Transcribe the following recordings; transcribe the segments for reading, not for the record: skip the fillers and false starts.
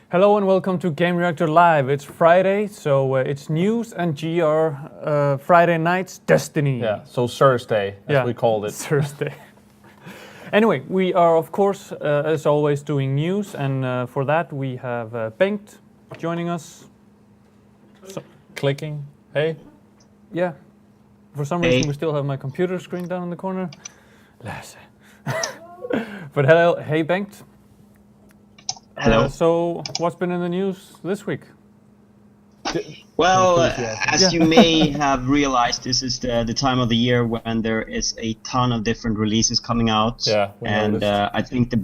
Hello and welcome to Gamereactor Live. It's Friday, so it's news and GR Friday night's Destiny. Yeah, so Thursday, as we called it. Thursday. Anyway, we are of course, as always, doing news, and for that we have Bengt joining us. Clicking. Hey. Yeah. For some reason we still have my computer screen down in the corner. Lasse. But hello, hey Bengt. Hello. So, what's been in the news this week? Well, as you may have realized, this is the time of the year when there is a ton of different releases coming out. Yeah, and I think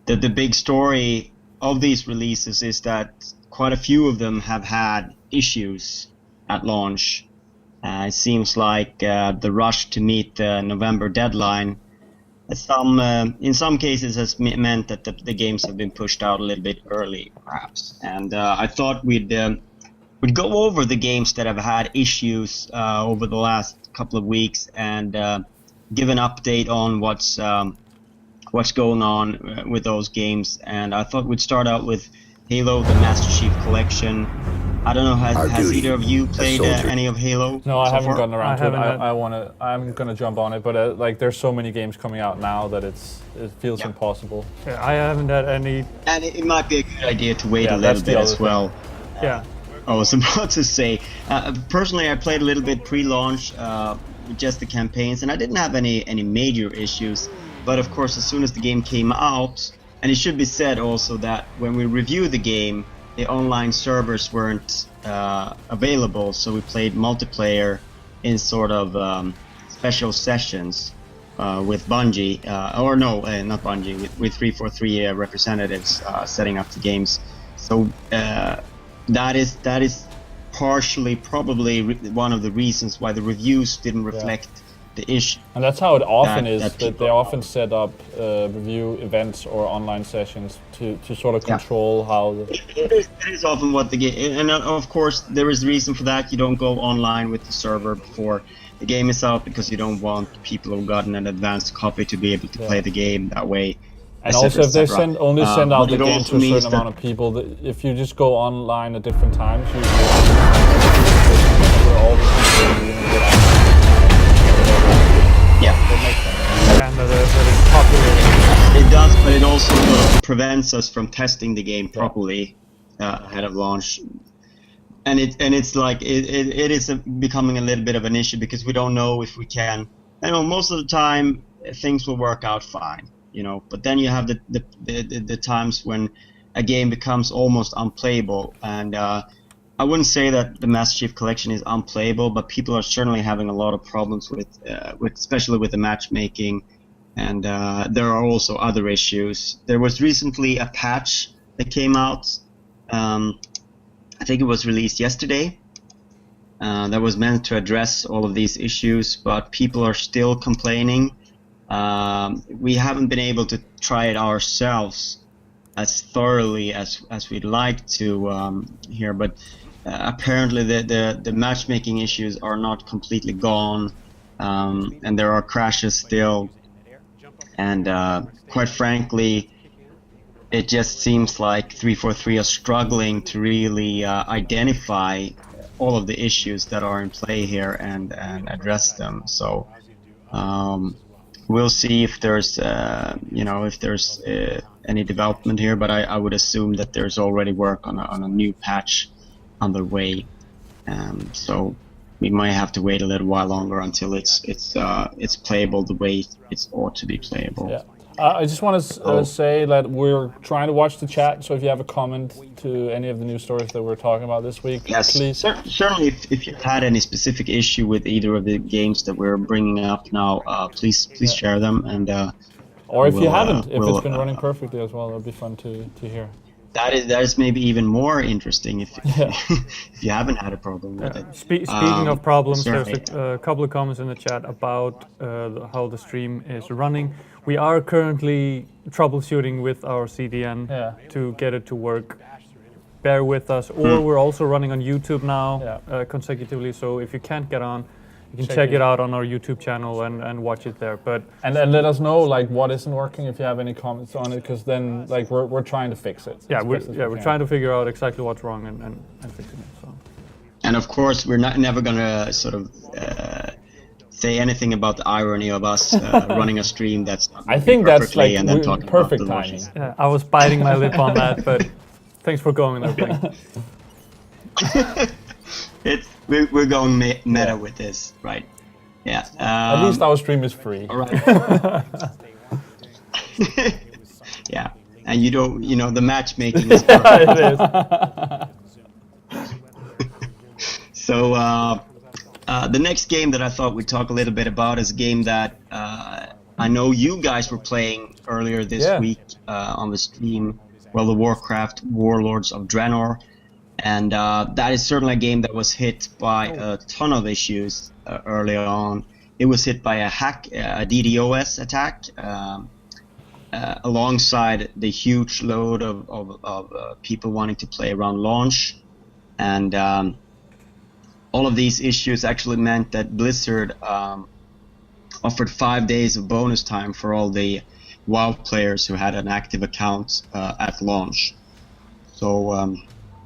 the big story of these releases is that quite a few of them have had issues at launch. It seems like the rush to meet the November deadline in some cases has meant that the games have been pushed out a little bit early, perhaps. And I thought we'd go over the games that have had issues over the last couple of weeks and give an update on what's going on with those games. And I thought we'd start out with Halo: The Master Chief Collection. I don't know, has either of you played any of Halo? No, I haven't far? gotten around to it. I'm gonna jump on it, but like there's so many games coming out now that it feels impossible. Yeah, I haven't had any. And it might be a good idea to wait a little bit as well. Yeah. I was about to say, personally, I played a little bit pre-launch, just the campaigns, and I didn't have any major issues. But of course, as soon as the game came out, and it should be said also that when we reviewed the game, the online servers weren't available, so we played multiplayer in sort of special sessions with Bungie, not Bungie, with 343 representatives setting up the games. So that is partially probably one of the reasons why the reviews didn't reflect the issue. And that's how it often is, that they often set up review events or online sessions to sort of control how... It is often what the game... And of course, there is reason for that. You don't go online with the server before the game is out because you don't want people who've gotten an advanced copy to be able to play the game that way. And also, if they send out the game to a certain amount of people, if you just go online at different times, you all the people It does, but it also prevents us from testing the game properly ahead of launch. And it's like it is becoming a little bit of an issue because we don't know if we can. I know most of the time things will work out fine, but then you have the times when a game becomes almost unplayable. And I wouldn't say that the Master Chief Collection is unplayable, but people are certainly having a lot of problems with especially with the matchmaking. And there are also other issues. There was recently a patch that came out. I think it was released yesterday. That was meant to address all of these issues, but people are still complaining. We haven't been able to try it ourselves as thoroughly as we'd like to here, but apparently the matchmaking issues are not completely gone, and there are crashes still. And quite frankly, it just seems like 343 are struggling to really identify all of the issues that are in play here and address them. So we'll see if there's any development here, but I would assume that there's already work on a new patch on the way. So we might have to wait a little while longer until it's playable the way it ought to be playable. Yeah. I just want to say that we're trying to watch the chat, so if you have a comment to any of the news stories that we're talking about this week, please. Certainly, if you've had any specific issue with either of the games that we're bringing up now, please share them. And or if you haven't, if it's been running perfectly as well, it'll be fun to hear. That is maybe even more interesting if you haven't had a problem with it. Speaking of problems, there's a couple of comments in the chat about how the stream is running. We are currently troubleshooting with our CDN to get it to work. Bear with us. Or we're also running on YouTube now consecutively, so if you can't get on, you can check it out on our YouTube channel and watch it there. But and let us know like what isn't working if you have any comments on it, because then like we're trying to fix it. Yeah, we're trying to figure out exactly what's wrong and fixing it. So. And of course, we're never gonna sort of say anything about the irony of us running a stream that's not I think that's like and then talking perfect about timing. Yeah, I was biting my lip on that, but thanks for going there, Blink. We're going meta with this, right? Yeah. At least our stream is free. All right. Yeah, and the matchmaking is perfect. It is. So the next game that I thought we'd talk a little bit about is a game that I know you guys were playing earlier this week on the stream, World of Warcraft Warlords of Draenor. And that is certainly a game that was hit by a ton of issues early on. It was hit by a hack, a DDoS attack, alongside the huge load of people wanting to play around launch. And all of these issues actually meant that Blizzard offered 5 days of bonus time for all the WoW players who had an active account at launch. So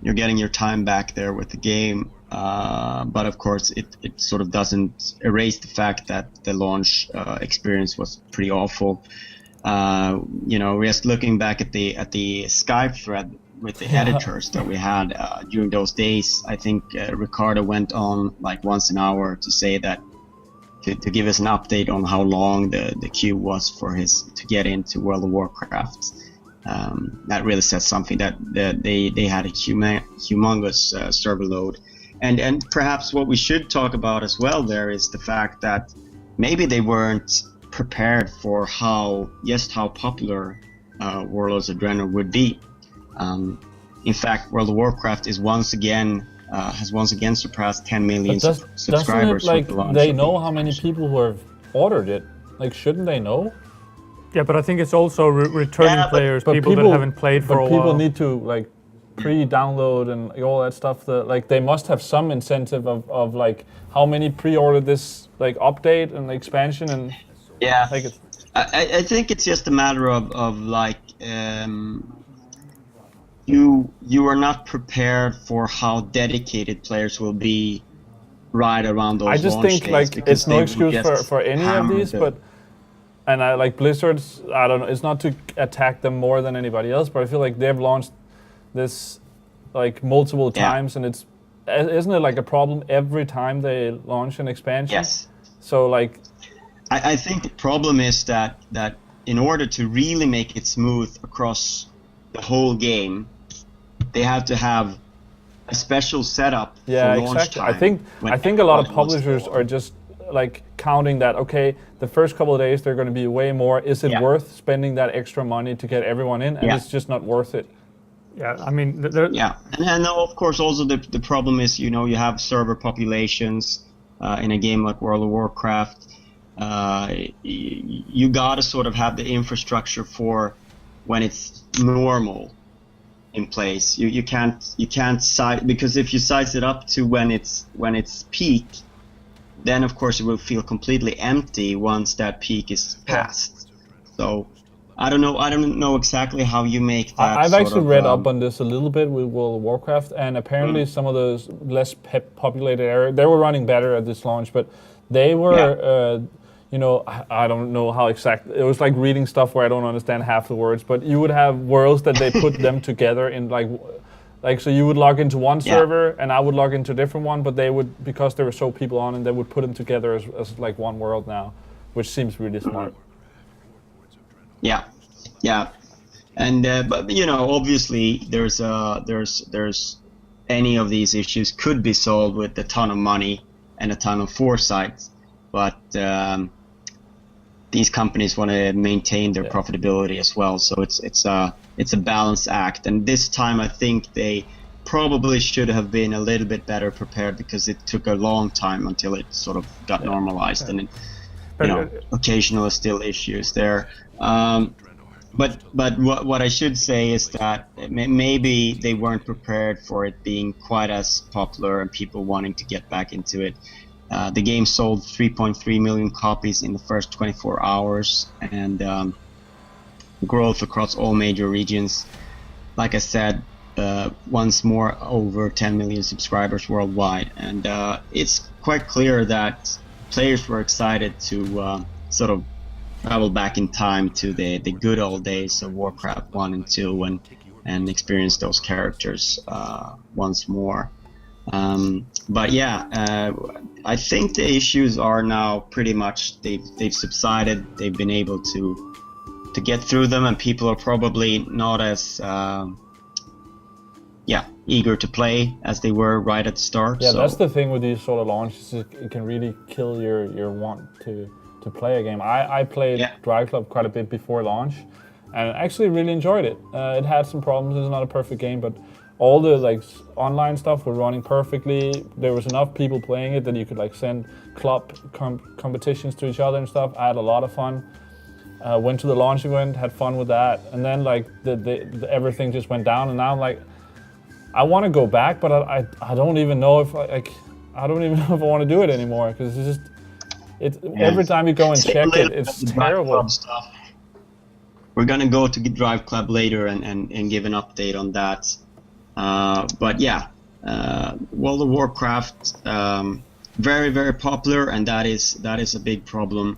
you're getting your time back there with the game, but of course it sort of doesn't erase the fact that the launch experience was pretty awful. We're just looking back at the Skype thread with the editors that we had during those days. I think Ricardo went on like once an hour to say that to give us an update on how long the queue was for to get into World of Warcraft. That really says something, that they had a humongous server load, and perhaps what we should talk about as well there is the fact that maybe they weren't prepared for how popular Warlords of Draenor would be. In fact, World of Warcraft is once again surpassed 10 million subscribers. Doesn't it like they know how many people who have ordered it? Like, shouldn't they know? Yeah, but I think it's also returning players, people that haven't played for a while. But people need to like pre-download and all that stuff. Like they must have some incentive of like how many pre-ordered this like update and expansion and like it's. I think it's just a matter of like you are not prepared for how dedicated players will be right around those. I just think like it's no excuse for any of these, but. And I like Blizzard's, I don't know, it's not to attack them more than anybody else, but I feel like they've launched this like multiple times, and isn't it like a problem every time they launch an expansion? Yes. So like... I think the problem is that in order to really make it smooth across the whole game, they have to have a special setup for launch time. I think a lot of publishers are just like counting that, okay, the first couple of days they're going to be way more. Is it worth spending that extra money to get everyone in? And it's just not worth it. Yeah, I mean, and of course also the problem is, you have server populations in a game like World of Warcraft. You gotta sort of have the infrastructure for when it's normal in place. You can't size, because if you size it up to when it's peak, then of course it will feel completely empty once that peak is passed. So I don't know exactly how you make that. I've actually read up on this a little bit with World of Warcraft, and apparently some of those less populated areas, they were running better at this launch, but they were, I don't know how exact. It was like reading stuff where I don't understand half the words, but you would have worlds that they put them together in like so you would log into one server and I would log into a different one, but they would, because there were so people on, and they would put them together as like one world now, which seems really smart. Yeah, and but obviously there's any of these issues could be solved with a ton of money and a ton of foresight, but these companies want to maintain their profitability as well, so it's a balanced act. And this time I think they probably should have been a little bit better prepared, because it took a long time until it sort of got normalized, and occasional still issues there. But what I should say is that maybe they weren't prepared for it being quite as popular and people wanting to get back into it. The game sold 3.3 million copies in the first 24 hours, and growth across all major regions. Like I said, once more over 10 million subscribers worldwide, and it's quite clear that players were excited to sort of travel back in time to the good old days of Warcraft 1 and 2 and experience those characters once more. But yeah, I think the issues are now pretty much they've subsided. They've been able to get through them, and people are probably not as eager to play as they were right at the start. Yeah, so. That's the thing with these sort of launches. It can really kill your want to play a game. I played Drive Club quite a bit before launch, and actually really enjoyed it. It had some problems. It's not a perfect game, but all the like online stuff was running perfectly. There was enough people playing it that you could like send club competitions to each other and stuff. I had a lot of fun. Went to the launch event, had fun with that, and then like the everything just went down, and now I'm like, I want to go back, but I don't even know if I don't even know if I want to do it anymore, because every time you go and check it, it's terrible. Stuff. We're gonna go to Drive Club later and give an update on that. But yeah, World of Warcraft, very, very popular, and that is a big problem.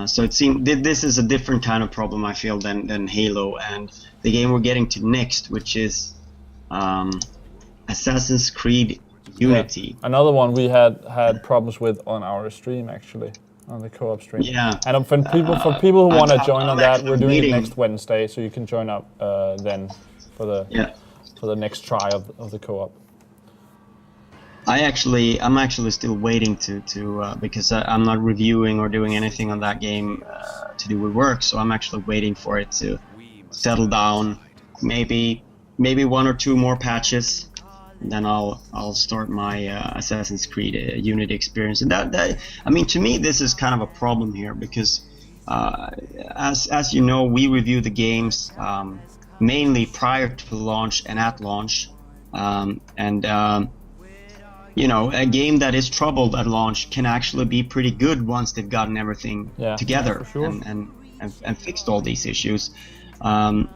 So it seems this is a different kind of problem, I feel, than Halo, and the game we're getting to next, which is Assassin's Creed Unity. Yeah. Another one we had problems with on our stream, actually, on the co-op stream. Yeah. And for people who want to join on that, we're doing it next Wednesday, so you can join up then for the next try of the co-op. I'm actually still waiting to because I'm not reviewing or doing anything on that game to do with work, so I'm actually waiting for it to settle down. Maybe one or two more patches, and then I'll start my Assassin's Creed Unity experience. And that I mean, to me, this is kind of a problem here, because as you know, we review the games mainly prior to launch and at launch, you know, a game that is troubled at launch can actually be pretty good once they've gotten everything together, for sure. and fixed all these issues. And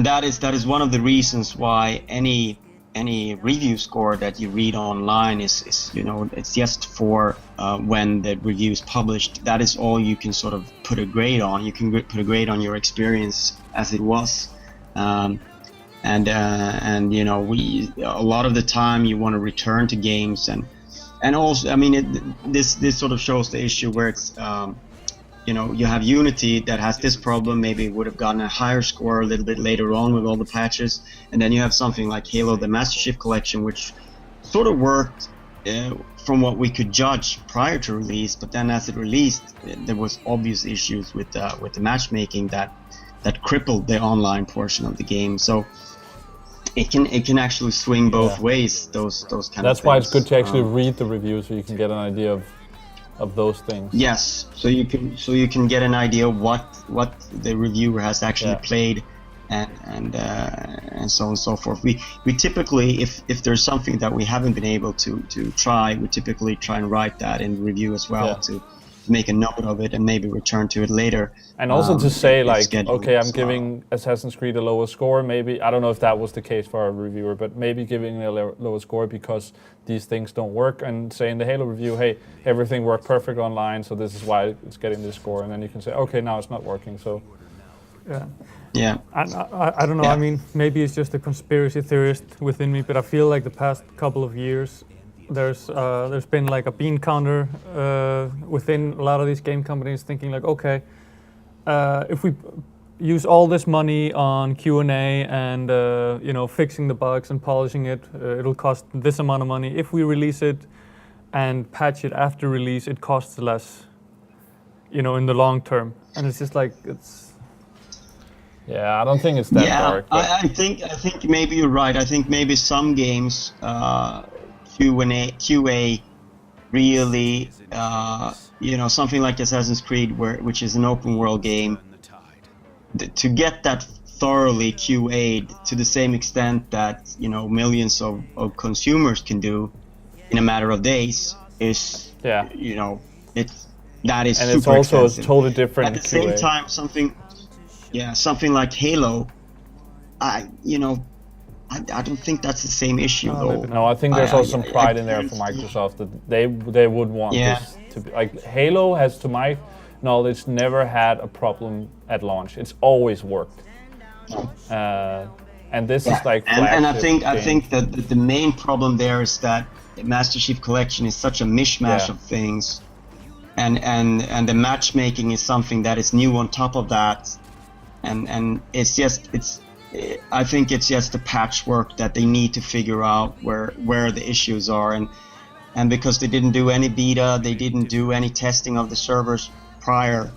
that is one of the reasons why any review score that you read online is you know, it's just for when the review is published. That is all you can sort of put a grade on. You can put a grade on your experience as it was. And you know, a lot of the time you want to return to games, and also, I mean, this sort of shows the issue where it's you know, you have Unity that has this problem. Maybe it would have gotten a higher score a little bit later on with all the patches, and then you have something like Halo: The Master Chief Collection, which sort of worked from what we could judge prior to release, but then as it released, there was obvious issues with the matchmaking that crippled the online portion of the game. So it can actually swing both ways. Those kind of things. That's why it's good to actually read the reviews, so you can get an idea of those things. Yes, so you can get an idea of what the reviewer has actually played, and so on and so forth. We typically, if there's something that we haven't been able to try, we typically try and write that in the review as well, to make a note of it and maybe return to it later. And also to say, like, okay, I'm giving Assassin's Creed a lower score. Maybe, I don't know if that was the case for our reviewer, but maybe giving a lower score because these things don't work, and say in the Halo review, hey, everything worked perfect online, so this is why it's getting this score. And then you can say, okay, now it's not working, so. Yeah. I don't know, I mean, maybe it's just a conspiracy theorist within me, but I feel like the past couple of years, there's been like a bean counter within a lot of these game companies, thinking like, okay, if we use all this money on Q&A and you know, fixing the bugs and polishing it, it'll cost this amount of money. If we release it and patch it after release, it costs less, you know, in the long term. And it's just like, it's. Yeah, I don't think it's that dark. I think maybe you're right. I think maybe some games QA really, you know, something like Assassin's Creed, which is an open world game, to get that thoroughly QA'd to the same extent that, you know, millions of consumers can do, in a matter of days is, Yeah. you know, that is And super it's also expensive. totally different. At the same QA. time, something like Halo, I don't think that's the same issue though. maybe No, I think there's also some pride in there can't for see- Microsoft that they would want Yeah. this to be like Halo has, to my knowledge, never had a problem at launch. It's always worked. And this is like and I flagship think game. that the main problem there is that Master Chief Collection is such a mishmash Yeah. of things, and the matchmaking is something that is new on top of that, and I think it's just a patchwork that they need to figure out where the issues are, and because they didn't do any beta, they didn't do any testing of the servers prior,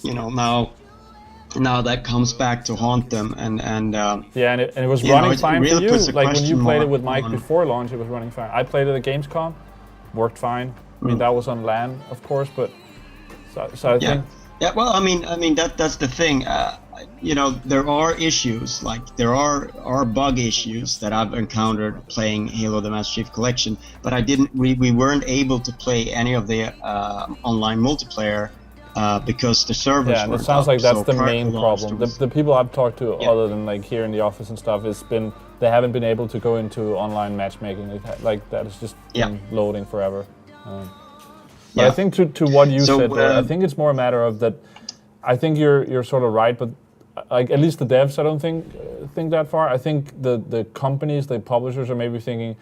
you know, now that comes back to haunt them, and Yeah, and it was you know, running it fine really for you. puts a Like when you question played it mark with Mike on- before launch, it was running fine. I played it at Gamescom, worked fine. I mean, that was on LAN, of course, but so I think Yeah, well, I mean that's the thing. You know, there are issues, like there are bug issues that I've encountered playing Halo: The Master Chief Collection, but we weren't able to play any of the online multiplayer because the servers yeah, and it weren't sounds up. like that's So the prior main to launch, problem. there was- The people I've talked to, Yeah. other than like here in the office and stuff, they haven't been able to go into online matchmaking. Like that is just been loading forever. But Yeah. I think to what you So, said there, I think it's more a matter of that. I think you're sort of right, but like at least the devs, I don't think that far. I think the companies, the publishers, are maybe thinking,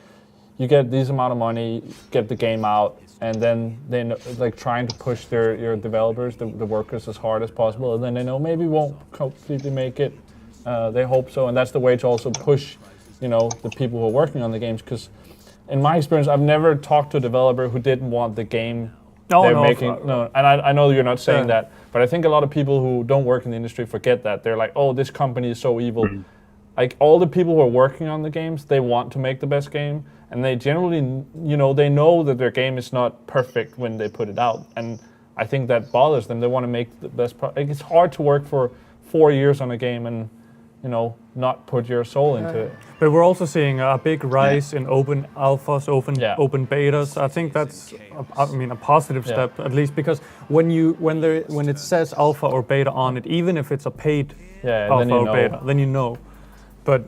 you get this amount of money, get the game out, and then they know, like trying to push your developers, the workers, as hard as possible, and then they know maybe won't completely make it. They hope so, and that's the way to also push, you know, the people who are working on the games. Because in my experience, I've never talked to a developer who didn't want the game they're making. No, and I know you're not saying that, but I think a lot of people who don't work in the industry forget that. They're like, oh, this company is so evil. Like all the people who are working on the games, they want to make the best game, and they generally, you know, they know that their game is not perfect when they put it out, and I think that bothers them. They want to make the best like, it's hard to work for 4 years on a game and, you know, not put your soul into it. But we're also seeing a big rise in open alphas, open betas. I think that's, a positive step, at least, because when it says alpha or beta on it, even if it's a paid alpha then you or know. beta, then you know. But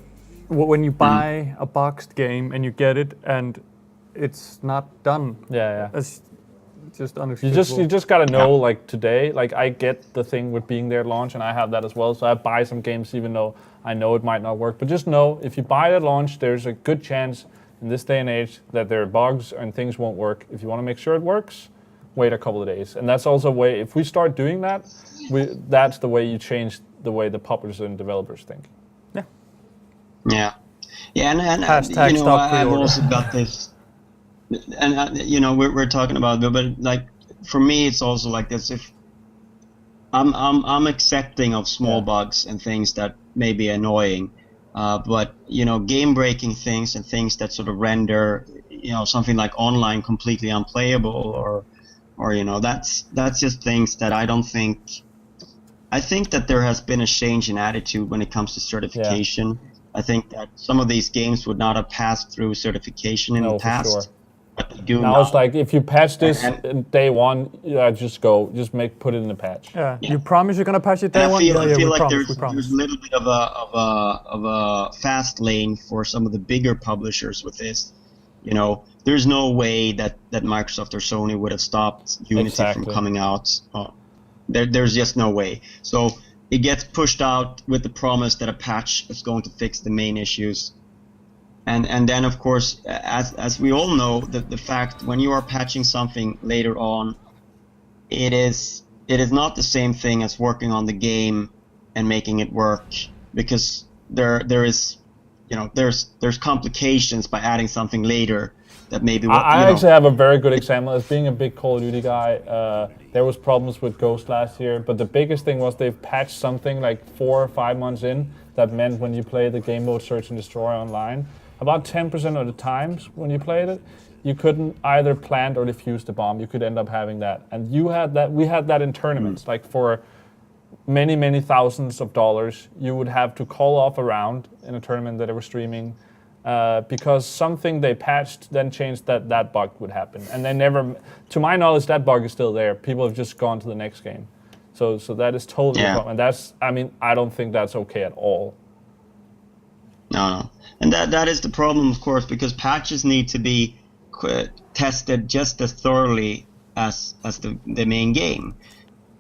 when you buy a boxed game and you get it and it's not done, that's just unacceptable. You just gotta know, like today, like I get the thing with being there at launch, and I have that as well. So I buy some games even though I know it might not work. But just know, if you buy it at launch, there's a good chance in this day and age that there are bugs and things won't work. If you want to make sure it works, wait a couple of days. And that's also a way. If we start doing that, that's the way you change the way the publishers and developers think. Yeah, and Hashtag you know, stop I've pre-order. also got this, and you know, we're talking about it, but like for me, it's also like this. If I'm accepting of small bugs and things that may be annoying, but you know, game breaking things and things that sort of render, you know, something like online completely unplayable, or you know, that's just things that I don't think. I think that there has been a change in attitude when it comes to certification. I think that some of these games would not have passed through certification in the past. For sure. But they do Now it's like, if you patch this And- day one, just put it in the patch. Yeah. You promise you're gonna patch it day And one? I feel we like promise, we there's promise. a little bit of a fast lane for some of the bigger publishers with this. You know, there's no way that Microsoft or Sony would have stopped Unity from coming out. There's just no way. So it gets pushed out with the promise that a patch is going to fix the main issues. And then, of course, as we all know, the fact when you are patching something later on, it is not the same thing as working on the game and making it work, because there is, you know, there's complications by adding something later that maybe. I actually have a very good example. As being a big Call of Duty guy, there was problems with Ghost last year, but the biggest thing was they've patched something like 4 or 5 months in that meant when you play the game mode Search and Destroy online, about 10% of the times when you played it, you couldn't either plant or defuse the bomb. You could end up having that, and you had that. We had that in tournaments, like for many thousands of dollars. You would have to call off a round in a tournament that they were streaming, because something they patched then changed that bug would happen, and they never, to my knowledge, that bug is still there. People have just gone to the next game, so that is totally a problem. And that's, I mean, I don't think that's okay at all. No, and that is the problem, of course, because patches need to be tested just as thoroughly as the main game,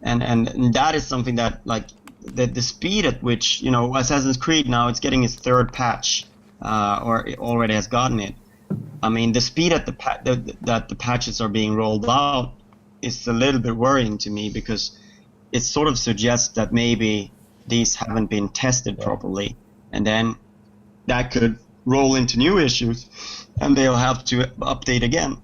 and that is something that, like, the speed at which, you know, Assassin's Creed now, it's getting its third patch, or it already has gotten it. I mean, the speed at that the patches are being rolled out is a little bit worrying to me, because it sort of suggests that maybe these haven't been tested properly, and then that could roll into new issues, and they'll have to update again.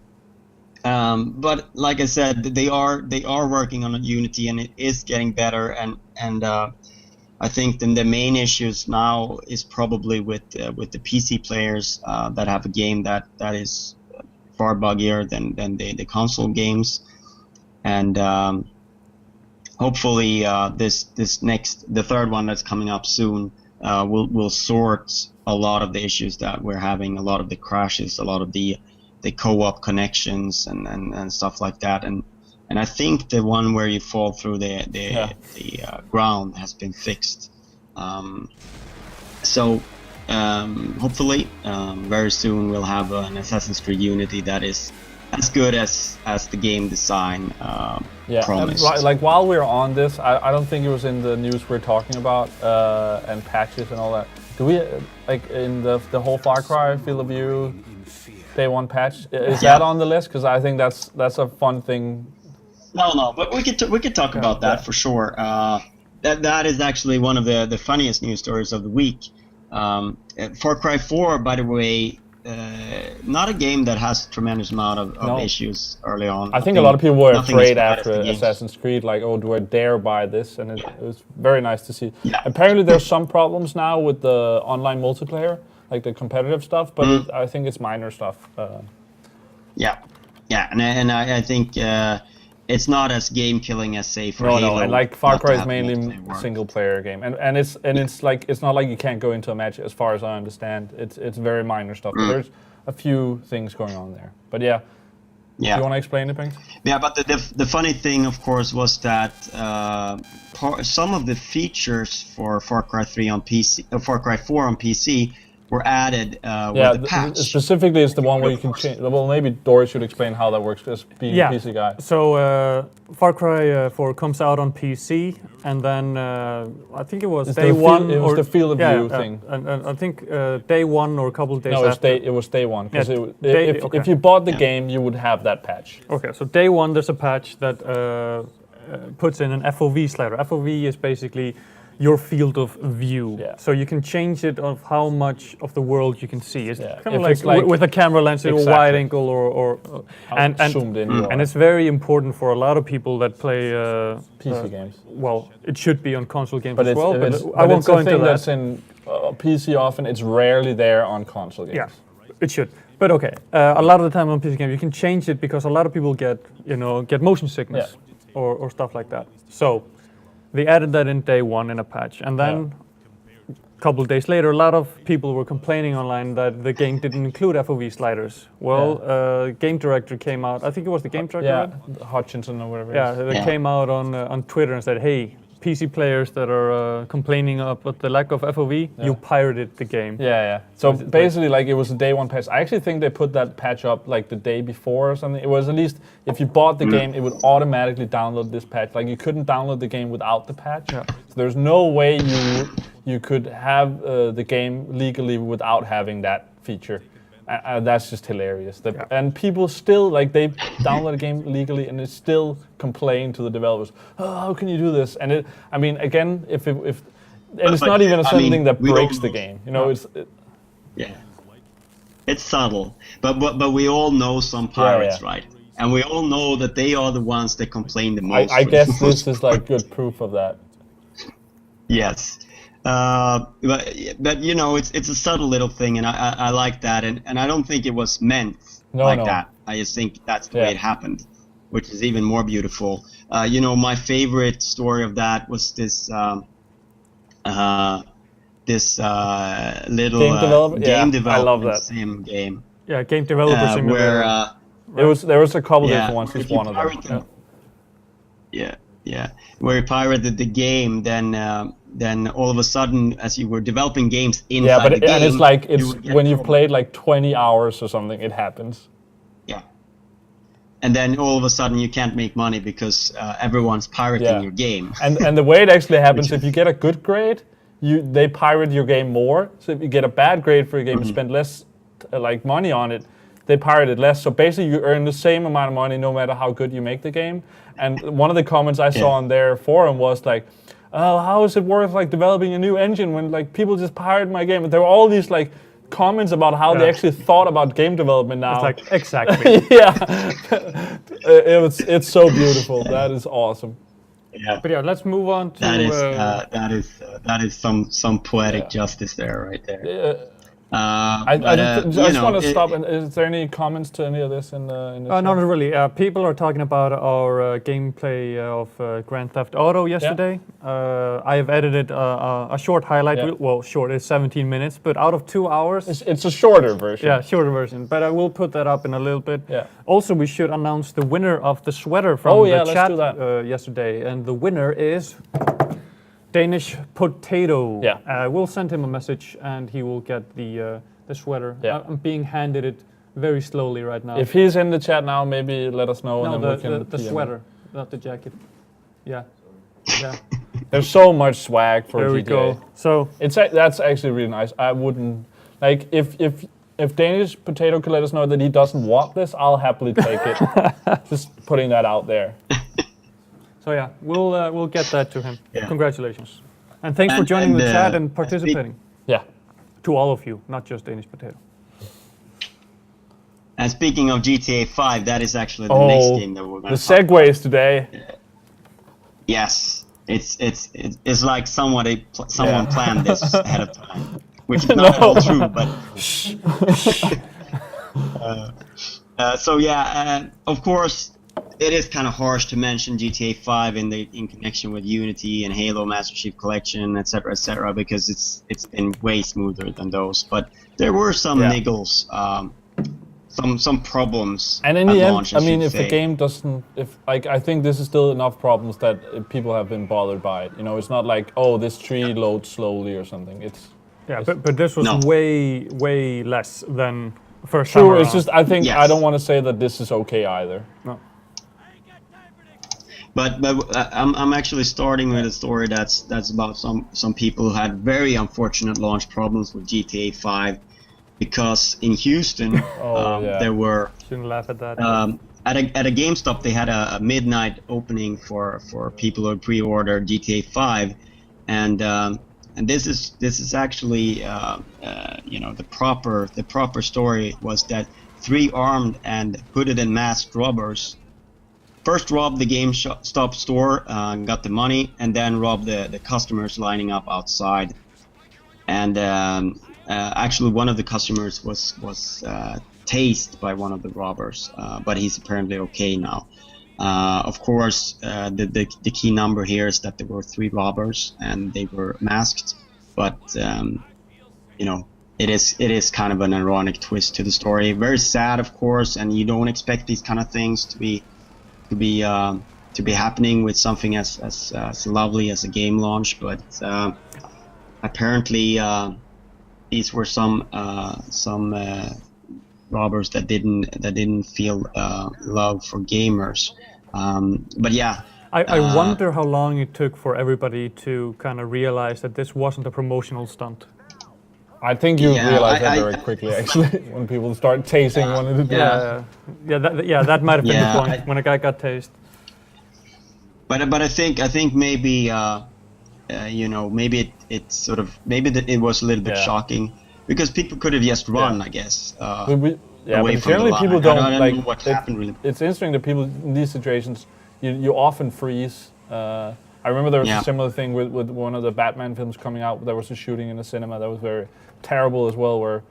But like I said, they are working on Unity, and it is getting better. And I think then the main issues now is probably with the PC players that have a game that is far buggier than the console games. And hopefully the third one that's coming up soon will sort a lot of the issues that we're having, a lot of the crashes, a lot of the co-op connections and stuff like that. And I think the one where you fall through the ground has been fixed. So hopefully very soon we'll have an Assassin's Creed Unity that is as good as the game design promised. Like while we're on this, I don't think it was in the news we're talking about, and patches and all that. Do we, like, in the whole Far Cry field of view Day 1 patch, is that on the list? Because I think that's a fun thing. No, but we could talk about that for sure. That is actually one of the funniest news stories of the week. Far Cry 4, by the way, not a game that has a tremendous amount of issues early on. I think a lot of people were afraid after Assassin's Creed, like, oh, do I dare buy this? And it was very nice to see. Yeah. Apparently there's some problems now with the online multiplayer, like the competitive stuff, but I think it's minor stuff. Yeah, and I think it's not as game killing as, say, for Halo. No, and like Far Cry is mainly a single player game, and it's like, it's not like you can't go into a match, as far as I understand. It's very minor stuff. But there's a few things going on there. But yeah. Do you want to explain it, Pinks? Yeah, but the funny thing, of course, was that some of the features for Far Cry 3 on PC, Far Cry 4 on PC, were added with the patch. Specifically, it's the one where you can change. Well, maybe Doris should explain how that works, as being a PC guy. So Far Cry 4 comes out on PC, and then I think it was day one. It was the field of view thing. And I think day one or a couple of days after. It was day one. Because if you bought the game, you would have that patch. Okay, so day one, there's a patch that puts in an FOV slider. FOV is basically your field of view. Yeah. So you can change it of how much of the world you can see. It's kind of like with a camera lens, or wide angle, or and zoomed in. And it's very important for a lot of people that play PC games. Well, it should be on console games but as well. But I won't go into that. That's in PC often. It's rarely there on console games. Yeah, it should. But okay, a lot of the time on PC games you can change it, because a lot of people get motion sickness or stuff like that. So they added that in day one in a patch, and then a couple of days later, a lot of people were complaining online that the game didn't include FOV sliders. Well, Gamereactor came out. I think it was the Gamereactor. Yeah, Hutchinson or whatever. Yeah, they came out on Twitter and said, "Hey, PC players that are complaining about the lack of FOV, you pirated the game." Yeah. So basically, like, it was a day one patch. I actually think they put that patch up like the day before or something. It was, at least, if you bought the game, it would automatically download this patch. Like, you couldn't download the game without the patch. Yeah. So there's no way you could have the game legally without having that feature. That's just hilarious. And people still, like, they download a game legally and they still complain to the developers, "Oh, how can you do this?" And I mean, again, if it's not even something that breaks the game, it's subtle, but we all know some pirates, right? And we all know that they are the ones that complain the most. I guess this is like good proof of that. Yes. But it's a subtle little thing, and I like that, and I don't think it was meant that. I just think that's the way it happened, which is even more beautiful. My favorite story of that was this this little Game development? Yeah, game I love development that. sim game. Yeah, game developer simulator. Where There was a couple yeah, different ones. if It's you one of them. pirate yeah, where you pirated the game, then all of a sudden, as you were developing games inside Yeah, but the game, and it's like would get when you've trouble. played like 20 hours or something, it happens. Yeah. And then all of a sudden you can't make money because everyone's pirating your game. And the way it actually happens, Which if you is- get a good grade, they pirate your game more. So if you get a bad grade for your game and spend less like money on it, they pirate it less. So basically you earn the same amount of money no matter how good you make the game. And one of the comments I saw on their forum was like, oh, how is it worth like developing a new engine when like people just pirate my game? And there were all these like comments about how they actually thought about game development now. It's like, exactly. Yeah, it's so beautiful. That is awesome. Yeah. But yeah, let's move on to... That is some poetic justice there, right there. I just want to stop. And is there any comments to any of this in the chat? Not really. People are talking about our gameplay of Grand Theft Auto yesterday. I have edited a short highlight. Yeah. Well, short is 17 minutes, but out of 2 hours. It's a shorter version. Yeah, shorter version. But I will put that up in a little bit. Yeah. Also, we should announce the winner of the sweater from the let's chat do that. yesterday. And the winner is Danish Potato. Yeah. We'll send him a message and he will get the sweater. Yeah. I'm being handed it very slowly right now. If he's in the chat now, maybe let us know. No, and then we can the PM sweater, not the jacket. Yeah. Yeah. There's so much swag for There GTA. we go. So That's actually really nice. I wouldn't like if Danish Potato could let us know that he doesn't want this, I'll happily take it. Just putting that out there. so yeah, we'll get that to him. Yeah. Congratulations. And thanks for joining the chat and participating. Yeah. To all of you, not just Danish Potato. And speaking of GTA 5, that is actually the next game that we're going the to talk about. segues today. Yes, it's like someone planned this ahead of time, which is not all true, but. So yeah, of course, it is kind of harsh to mention GTA 5 in connection with Unity and Halo Master Chief Collection, etc., because it's been way smoother than those. But there were some niggles, some problems. And in at the end, launch, I mean, if say. the game doesn't, I think this is still enough problems that people have been bothered by it. You know, it's not like, oh, this tree loads slowly or something. But this was way less than first True, time it's around. just, I think, Yes. I don't want to say that this is okay either. No. But I'm actually starting with a story that's about some people who had very unfortunate launch problems with GTA 5, because in Houston there were Shouldn't laugh at that. at a GameStop they had a midnight opening for people who pre-ordered GTA 5, and this is actually the proper story was that 3 armed and hooded and masked robbers first robbed the GameStop store, got the money, and then robbed the customers lining up outside. And actually, one of the customers was tased by one of the robbers, but he's apparently okay now. Of course, the key number here is that there were 3 robbers and they were masked, but it is kind of an ironic twist to the story. Very sad, of course, and you don't expect these kind of things to be happening with something as lovely as a game launch, but apparently these were some robbers that didn't feel love for gamers. But yeah, I wonder how long it took for everybody to kind of realize that this wasn't a promotional stunt. I think you realize that very quickly, actually, when people start tasing one of the dudes. That might have been the point I- when a guy got tased. but I think maybe maybe it was a little bit shocking, because people could have just run, I guess. But away but from generally the people line. don't I don't like. know what happened really. It's interesting that people in these situations, you often freeze. I remember there was a similar thing with one of the Batman films coming out. There was a shooting in the cinema that was very terrible as well, where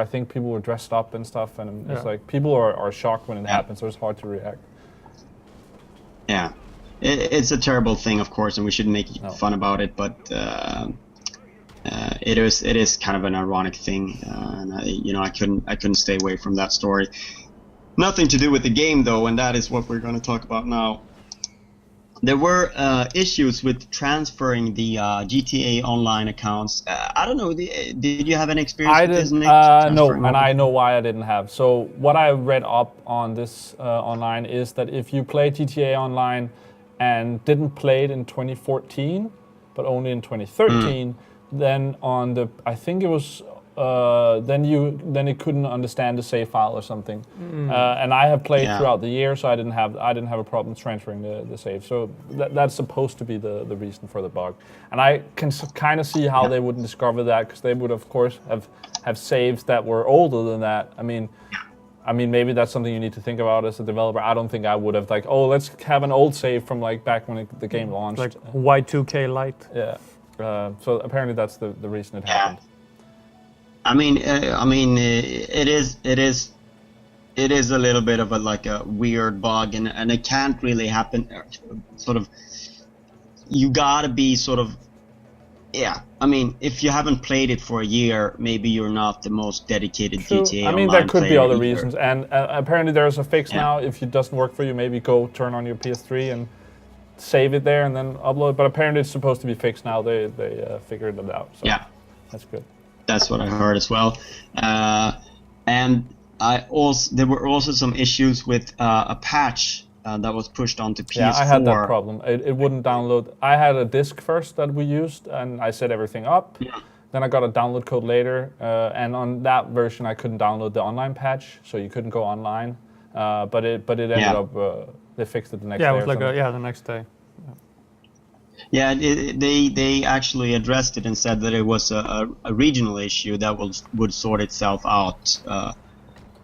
I think people were dressed up and stuff, and it's like people are shocked when it happens, so it's hard to react. Yeah, it's a terrible thing, of course, and we shouldn't make fun about it. But it is kind of an ironic thing, and I couldn't stay away from that story. Nothing to do with the game though, and that is what we're going to talk about now. There were issues with transferring the GTA Online accounts. I don't know. Did you have any experience with this, Nick? No, and I know why I didn't have. So what I read up on this online is that if you play GTA Online and didn't play it in 2014, but only in 2013, then on the then it couldn't understand the save file or something. And I have played throughout the year, so I didn't have a problem transferring the save. So that's supposed to be the reason for the bug. And I can kind of see how they wouldn't discover that, because they would of course have saves that were older than that. I mean, maybe that's something you need to think about as a developer. I don't think I would have let's have an old save from back when the game launched. Like Y2K Lite. Yeah. So apparently that's the reason it happened. It is a little bit of a weird bug, and it can't really happen. Sort of, you gotta be sort of, if you haven't played it for a year, maybe you're not the most dedicated GTA. There could be other reasons, and apparently there's a fix now. If it doesn't work for you, maybe go turn on your PS3 and save it there and then upload it. But apparently it's supposed to be fixed now. They figured it out. So that's good. That's what I heard as well. And there were also some issues with a patch that was pushed onto PS4. Yeah, I had that problem. It wouldn't download. I had a disk first that we used, and I set everything up. Yeah. Then I got a download code later, and on that version I couldn't download the online patch, so you couldn't go online. But it ended up. They fixed it the next day. Yeah, it was the next day. Yeah, they actually addressed it and said that it was a regional issue that would sort itself out.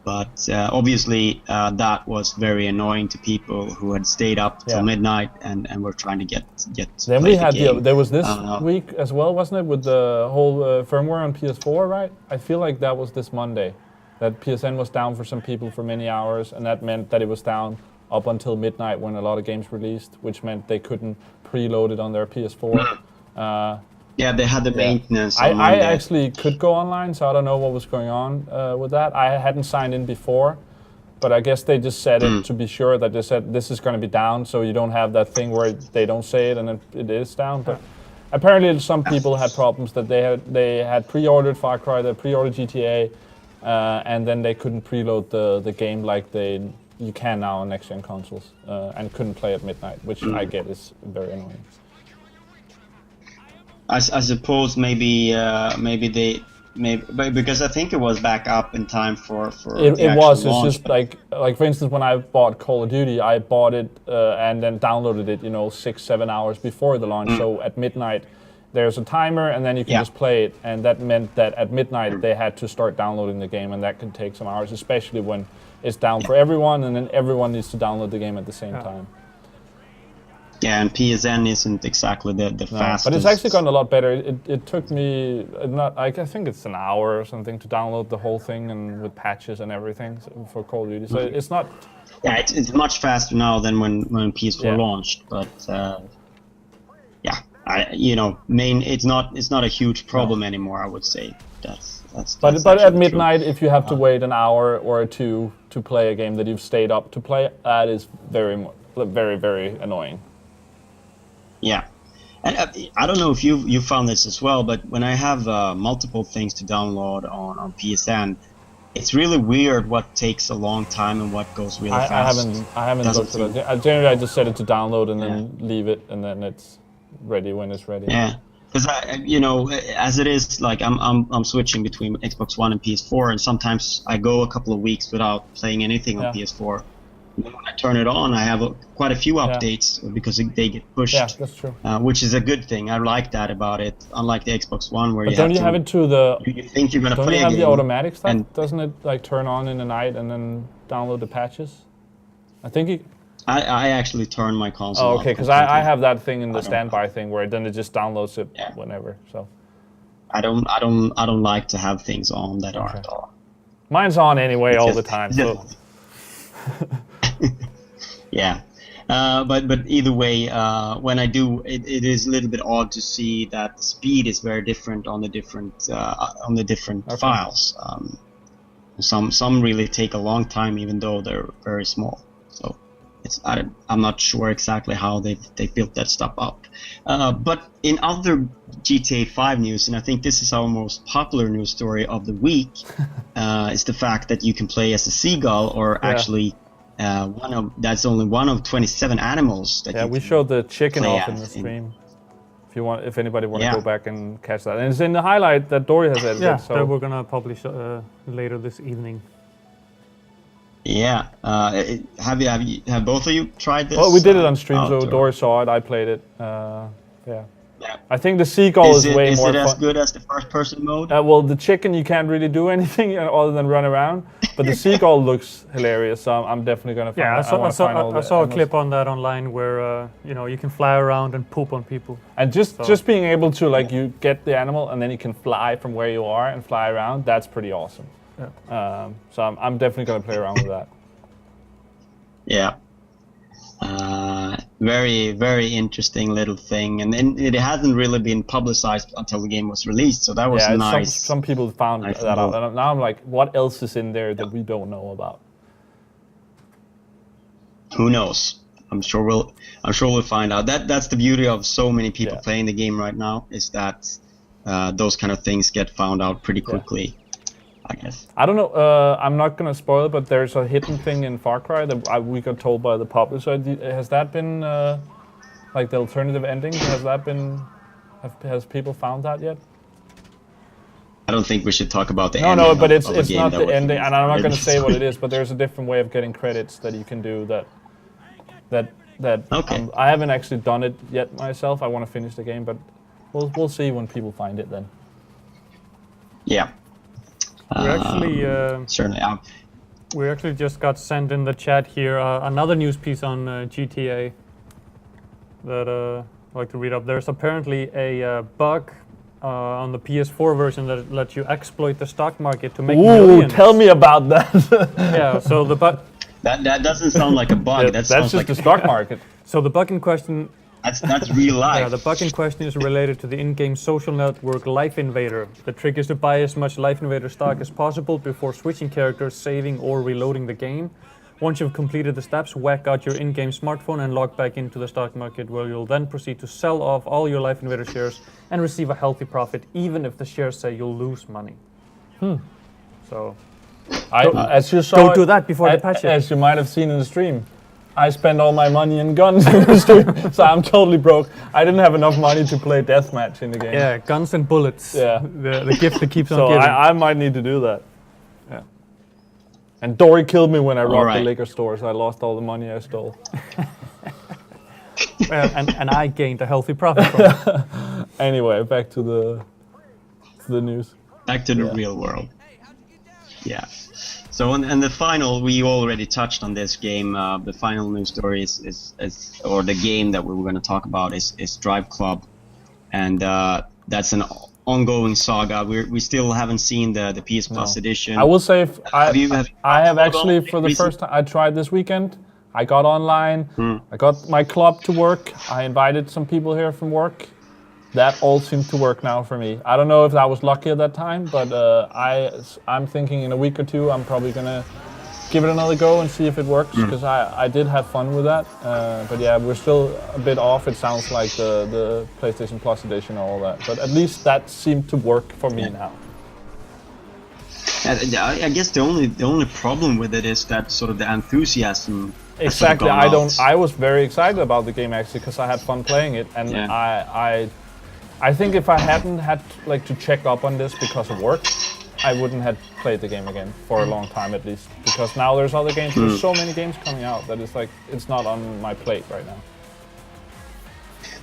But obviously that was very annoying to people who had stayed up till midnight and were trying to get. Then we had there was this week as well, wasn't it, with the whole firmware on PS4, right? I feel like that was this Monday, that PSN was down for some people for many hours, and that meant that it was down up until midnight when a lot of games released, which meant they couldn't preload it on their PS4. They had the maintenance. I actually could go online, so I don't know what was going on with that. I hadn't signed in before, but I guess they just said it to be sure, that they said this is going to be down, so you don't have that thing where they don't say it and it is down. But apparently some people had problems that they had pre-ordered Far Cry, they pre-ordered GTA, and then they couldn't preload the game like you can now on next-gen consoles, and couldn't play at midnight, which I get is very annoying. I suppose maybe because I think it was back up in time for it was. It's just like for instance, when I bought Call of Duty, I bought it and then downloaded it 6-7 hours before the launch. So at midnight there's a timer, and then you can just play it, and that meant that at midnight they had to start downloading the game, and that can take some hours, especially when it's down for everyone, and then everyone needs to download the game at the same time. Yeah, and PSN isn't exactly the fastest. But it's actually gotten a lot better. It took me I think it's an hour or something to download the whole thing, and with patches and everything for Call of Duty. So it's not. Yeah, it's much faster now than when PS4 launched. But it's not a huge problem anymore, I would say. But at midnight, true. If you have to wait an hour or two to play a game that you've stayed up to play, that is very, very, very annoying. Yeah, and I don't know if you found this as well, but when I have multiple things to download on PSN, it's really weird what takes a long time and what goes really fast. I haven't looked at it. Generally, I just set it to download and then leave it, and then it's ready when it's ready. Yeah. Because as it is, I'm switching between Xbox One and PS4, and sometimes I go a couple of weeks without playing anything on PS4. And when I turn it on, I have quite a few updates because they get pushed. Yeah, that's true. Which is a good thing. I like that about it. Unlike the Xbox One, where you have it to the. You think you're gonna play a game. Don't you have the automatic stuff? And doesn't it turn on in the night and then download the patches? I think I actually turn my console. Oh, okay, because I have that thing in the standby thing where then it just downloads it whenever. So I don't like to have things on that aren't on. Mine's on anyway all the time. So. Yeah, But either way, when I do, it is a little bit odd to see that the speed is very different on the different files. Some really take a long time, even though they're very small. So I'm not sure exactly how they built that stuff up. But in other GTA 5 news, and I think this is our most popular news story of the week, is the fact that you can play as a seagull, or actually that's only one of 27 animals that we showed the chicken off in the stream. If anybody want to go back and catch that, and it's in the highlight that Dory has edited. Yeah, so that we're gonna publish later this evening. Yeah, have both of you tried this? Well, we did it on stream, so Dory saw it. I played it. Yeah. I think the seagull is way more fun. Is it as good as the first-person mode? Well, the chicken, you can't really do anything other than run around. But the seagull looks hilarious, so I'm definitely gonna find. Yeah, I saw a clip on that online where you can fly around and poop on people. And just being able to you get the animal and then you can fly from where you are and fly around. That's pretty awesome. Yeah. So I'm definitely gonna play around with that. Yeah. Very, very interesting little thing, and it hasn't really been publicized until the game was released, so that was nice. Some people found that out, and now I'm like, what else is in there that we don't know about? Who knows? I'm sure we'll find out. That's the beauty of so many people playing the game right now, is that those kind of things get found out pretty quickly. I guess. I don't know. I'm not gonna spoil it, but there's a hidden thing in Far Cry that we got told by the publisher. Has that been the alternative ending? Has that been? Has people found that yet? I don't think we should talk about the ending. No, but it's not the ending, and I'm not gonna say what it is. But there's a different way of getting credits that you can do. That. Okay. I haven't actually done it yet myself. I want to finish the game, but we'll see when people find it then. Yeah. We actually just got sent in the chat here another news piece on GTA that I'd like to read up. There's apparently a bug on the PS4 version that lets you exploit the stock market to make millions. Tell me about that. Yeah, so the bug... That doesn't sound like a bug. That's just the stock market. So the bug in question... That's real life. Yeah, the bug in question is related to the in-game social network Life Invader. The trick is to buy as much Life Invader stock as possible before switching characters, saving, or reloading the game. Once you've completed the steps, whack out your in-game smartphone and log back into the stock market, where you'll then proceed to sell off all your Life Invader shares and receive a healthy profit, even if the shares say you'll lose money. So, as you saw, don't do that before the patch. As you might have seen in the stream, I spent all my money in guns in the stream, so I'm totally broke. I didn't have enough money to play deathmatch in the game. Yeah, guns and bullets. Yeah, the gift that keeps on giving. So I might need to do that. Yeah. And Dory killed me when I robbed the liquor store, so I lost all the money I stole. and I gained a healthy profit from it. Anyway, back to the news. Back to the real world. Yeah. So and the final, we already touched on this game. The final news story is or the game that we were going to talk about is Drive Club, and that's an ongoing saga. We still haven't seen the PS Plus edition. I will say, I have actually for the first time. I tried this weekend. I got online. I got my club to work. I invited some people here from work. That all seemed to work now for me. I don't know if I was lucky at that time, but I'm thinking in a week or two I'm probably gonna give it another go and see if it works, because I did have fun with that. But yeah, we're still a bit off. It sounds like the PlayStation Plus edition and all that, but at least that seemed to work for me now. I guess the only problem with it is that sort of the enthusiasm. Exactly. I was very excited about the game actually because I had fun playing it, and I think if I hadn't had to check up on this because of work, I wouldn't have played the game again for a long time at least. Because now there's other games, there's so many games coming out that it's not on my plate right now.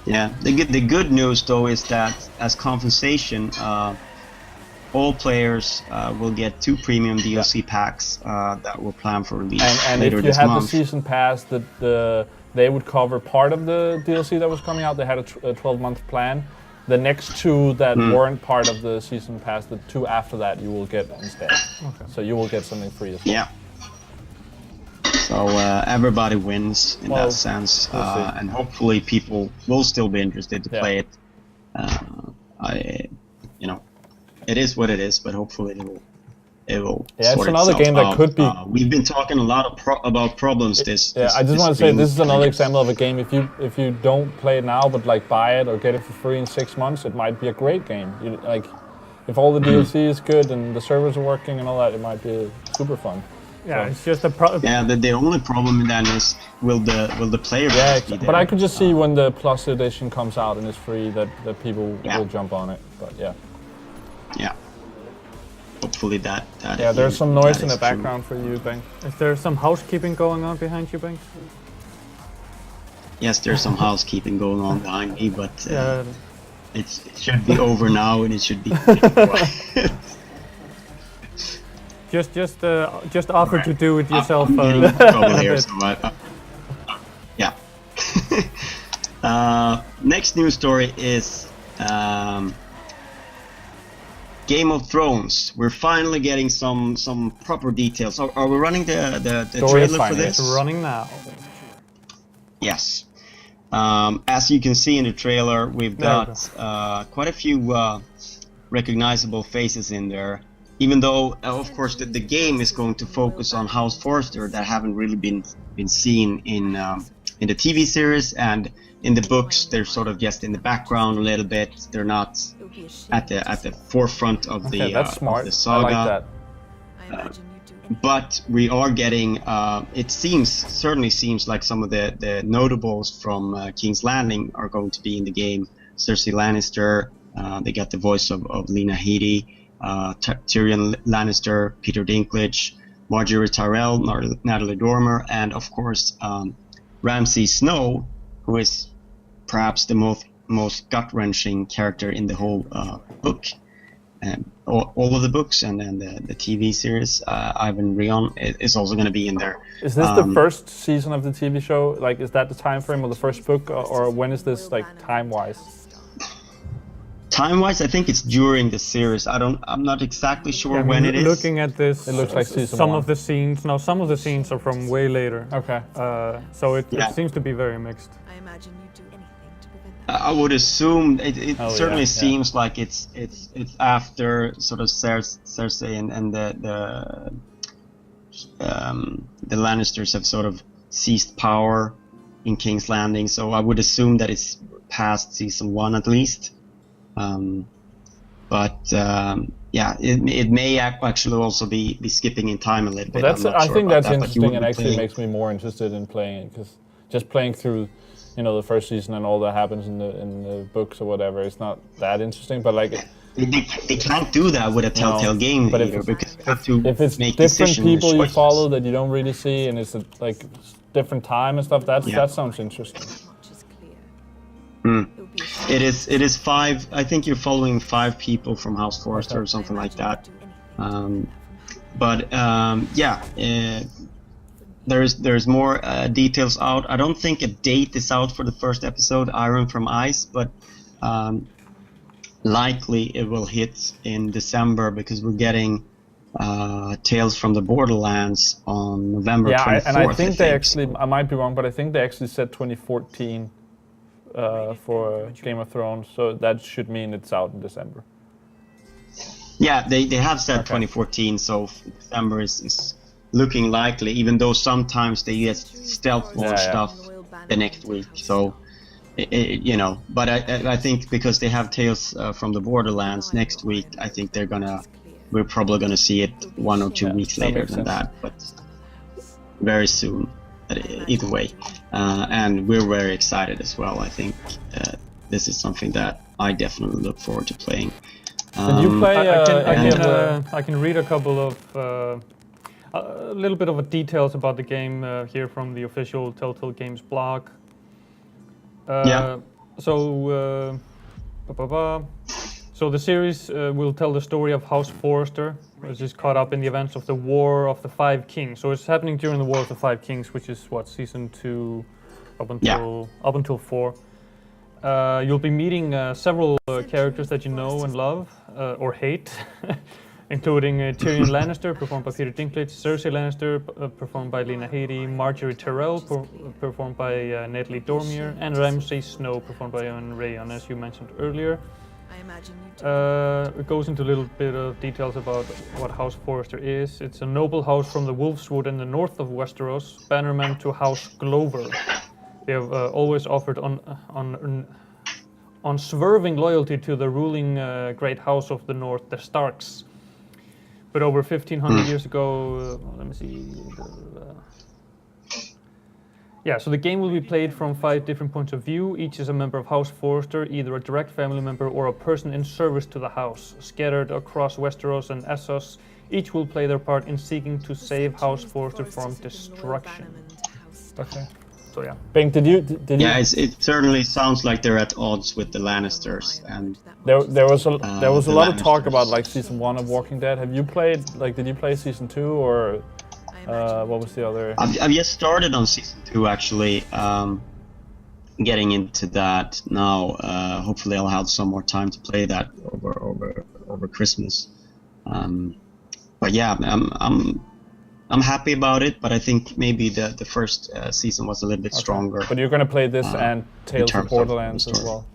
Yeah, the good news though is that as compensation, all players will get 2 premium DLC packs that were planned for release and later this month. And if you had the season pass, they would cover part of the DLC that was coming out. They had a 12-month plan. The next 2 that weren't part of the season pass, the 2 after that, you will get instead. Okay. So you will get something free as well. Yeah. So everybody wins in that sense, we'll see. and hopefully people will still be interested to play it. It is what it is, but hopefully it will. Yeah, it's sort another itself game that out. could be. We've been talking a lot about problems. I just want to say this is another example of a game. If you don't play it now, but like buy it or get it for free in 6 months, it might be a great game. Like, if all the DLC is good and the servers are working and all that, it might be super fun. Yeah, So. it's just a problem. Yeah, the only problem then is will the player base be there? But I could just see when the Plus edition comes out and it's free that people will jump on it. But yeah. Hopefully that. Yeah, there's some noise in the background for you, Bang. Is there some housekeeping going on behind you, Bang? Yes, there's some housekeeping going on behind me, but it should be over now, and it should be quiet. Just offer to do it yourself. I'm getting in trouble here, so yeah. Next news story is Game of Thrones. We're finally getting some proper details. Are we running the trailer for this? It's running now. Yes. As you can see in the trailer, we've got quite a few recognizable faces in there. Even though, of course, the game is going to focus on House Forrester that haven't really been seen in the TV series, and in the books they're sort of just in the background a little bit. They're not at the forefront of the that's smart. Of the saga. I like that. But we are getting. It certainly seems like some of the notables from King's Landing are going to be in the game. Cersei Lannister. They got the voice of Lena Headey. Tyrion Lannister, Peter Dinklage, Marjorie Tyrell, Natalie Dormer, and of course Ramsay Snow, who is perhaps the most gut-wrenching character in the whole book, and all of the books, and then the TV series. Ivan Rion is also going to be in there. Is this the first season of the TV show? Like, is that the time frame of the first book, or when is this, like, time-wise? Time-wise, I think it's during the series. I'm not exactly sure when it is. Looking at this, it looks like season some 1. of the scenes. No, some of the scenes are from way later. Okay. So it seems to be very mixed. I imagine you'd do anything to prevent that. I would assume it certainly yeah. seems like it's after sort of Cersei and the Lannisters have sort of seized power in King's Landing. So I would assume that it's past season 1 at least. It may actually also be skipping in time a little bit. I think that's interesting and actually makes me more interested in playing it, because just playing through, the first season and all that happens in the books or whatever, it's not that interesting. But like, they can't do that with a Telltale game. But if it's different people you follow that you don't really see, and it's like different time and stuff, that sounds interesting. It is 5. I think you're following 5 people from House Forrester or something like that. There's more details out. I don't think a date is out for the first episode, Iron from Ice, but likely it will hit in December, because we're getting Tales from the Borderlands on November 24th. Yeah, and I think they actually, I might be wrong, but I think they actually said 2014. For Game of Thrones, so that should mean it's out in December. Yeah, they have said 2014, so December is looking likely, even though sometimes they just stealth launch stuff the next week. So, but I think because they have Tales from the Borderlands next week, I think we're probably gonna see it 1 or 2 weeks later than that, but very soon. Either way, and we're very excited as well. I think this is something that I definitely look forward to playing. Did you play? I can read a couple of a little bit of details about the game here from the official Telltale Games blog. So the series will tell the story of House Forrester, which is caught up in the events of the War of the Five Kings. So it's happening during the War of the Five Kings, which is season 2 up until 4. You'll be meeting several characters that you know and love or hate. including Tyrion Lannister, performed by Peter Dinklage, Cersei Lannister, performed by Lena Headey, Marjorie Tyrell, performed by Natalie Dormer, and Ramsay Snow, performed by Owen Rayon, as you mentioned earlier. I imagine you do. It goes into a little bit of details about what House Forrester is. It's a noble house from the Wolfswood in the north of Westeros, bannerman to House Glover. They have always offered unswerving loyalty to the ruling great house of the north, the Starks. But over 1,500 years ago, let me see. Yeah, so the game will be played from 5 different points of view. Each is a member of House Forrester, either a direct family member or a person in service to the house. Scattered across Westeros and Essos, each will play their part in seeking to save House Forrester from destruction. Okay. So yeah. Bing, did you? Yeah, it certainly sounds like they're at odds with the Lannisters, and There was a the lot of talk Lannisters. about like season 1 of Walking Dead. Have you played? Like, did you play season 2 or what was the other? I've just started on season 2 actually. Getting into that now. Hopefully, I'll have some more time to play that over Christmas. But yeah, I'm happy about it. But I think maybe the first season was a little bit stronger. But you're gonna play this and Tales of terms of Borderlands the as story. well.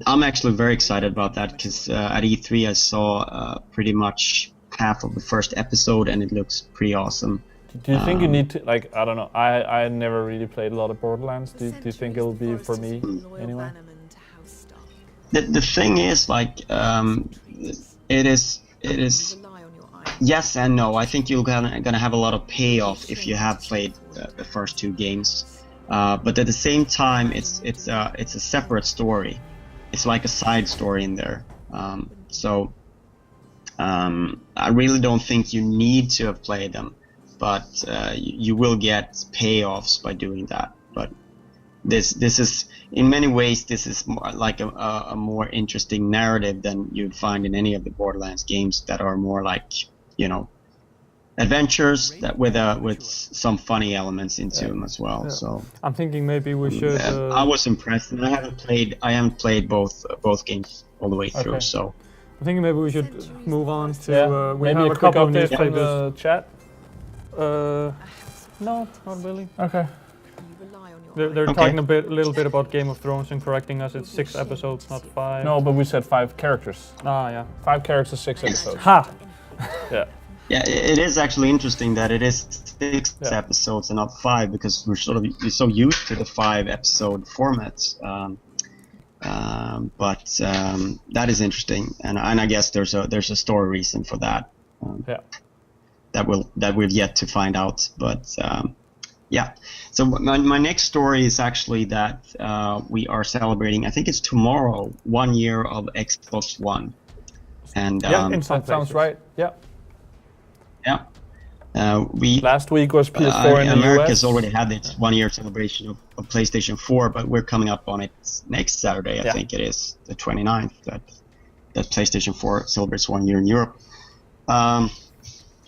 I'm actually very excited about that because at E3 I saw pretty much half of the first episode and it looks pretty awesome. Do you think you need to, like, I don't know, I never really played a lot of Borderlands. Do you think it'll be for me anyway? The thing is, like, it is yes and no. I think you're gonna have a lot of payoff if you have played the first 2 games, but at the same time, it's a separate story. It's like a side story in there. So I really don't think you need to have played them, but you will get payoffs by doing that. But this is, in many ways, this is more like a more interesting narrative than you'd find in any of the Borderlands games that are more like, you know, adventures that with some funny elements into them as well. Yeah. So I'm thinking maybe we should. I was impressed, and I haven't played both games all the way through. Okay. So I'm thinking maybe we should move on to. We maybe have a a quick couple of update from newspapers. the chat. No, not really. Okay. They're Okay. talking a little bit about Game of Thrones and correcting us. It's 6 episodes, not 5. No, but we said 5 characters. Ah, yeah. 5 characters, 6 episodes. Ha! Yeah. yeah, it is actually interesting that it is 6 Yeah. episodes and not 5, because we're so used to the 5 episode formats. But that is interesting, and I guess there's a story reason for that. Yeah. That we've yet to find out, but yeah. So my next story is actually that we are celebrating, I think it's tomorrow, 1 year of Xbox One, and Yeah, in some That sounds places. right. Yeah. yeah, we Last week was PS4 in the America's US. already had its 1 year celebration of PlayStation 4, but we're coming up on it next Saturday. I Yeah. think it is the 29th that PlayStation 4 celebrates 1 year in Europe.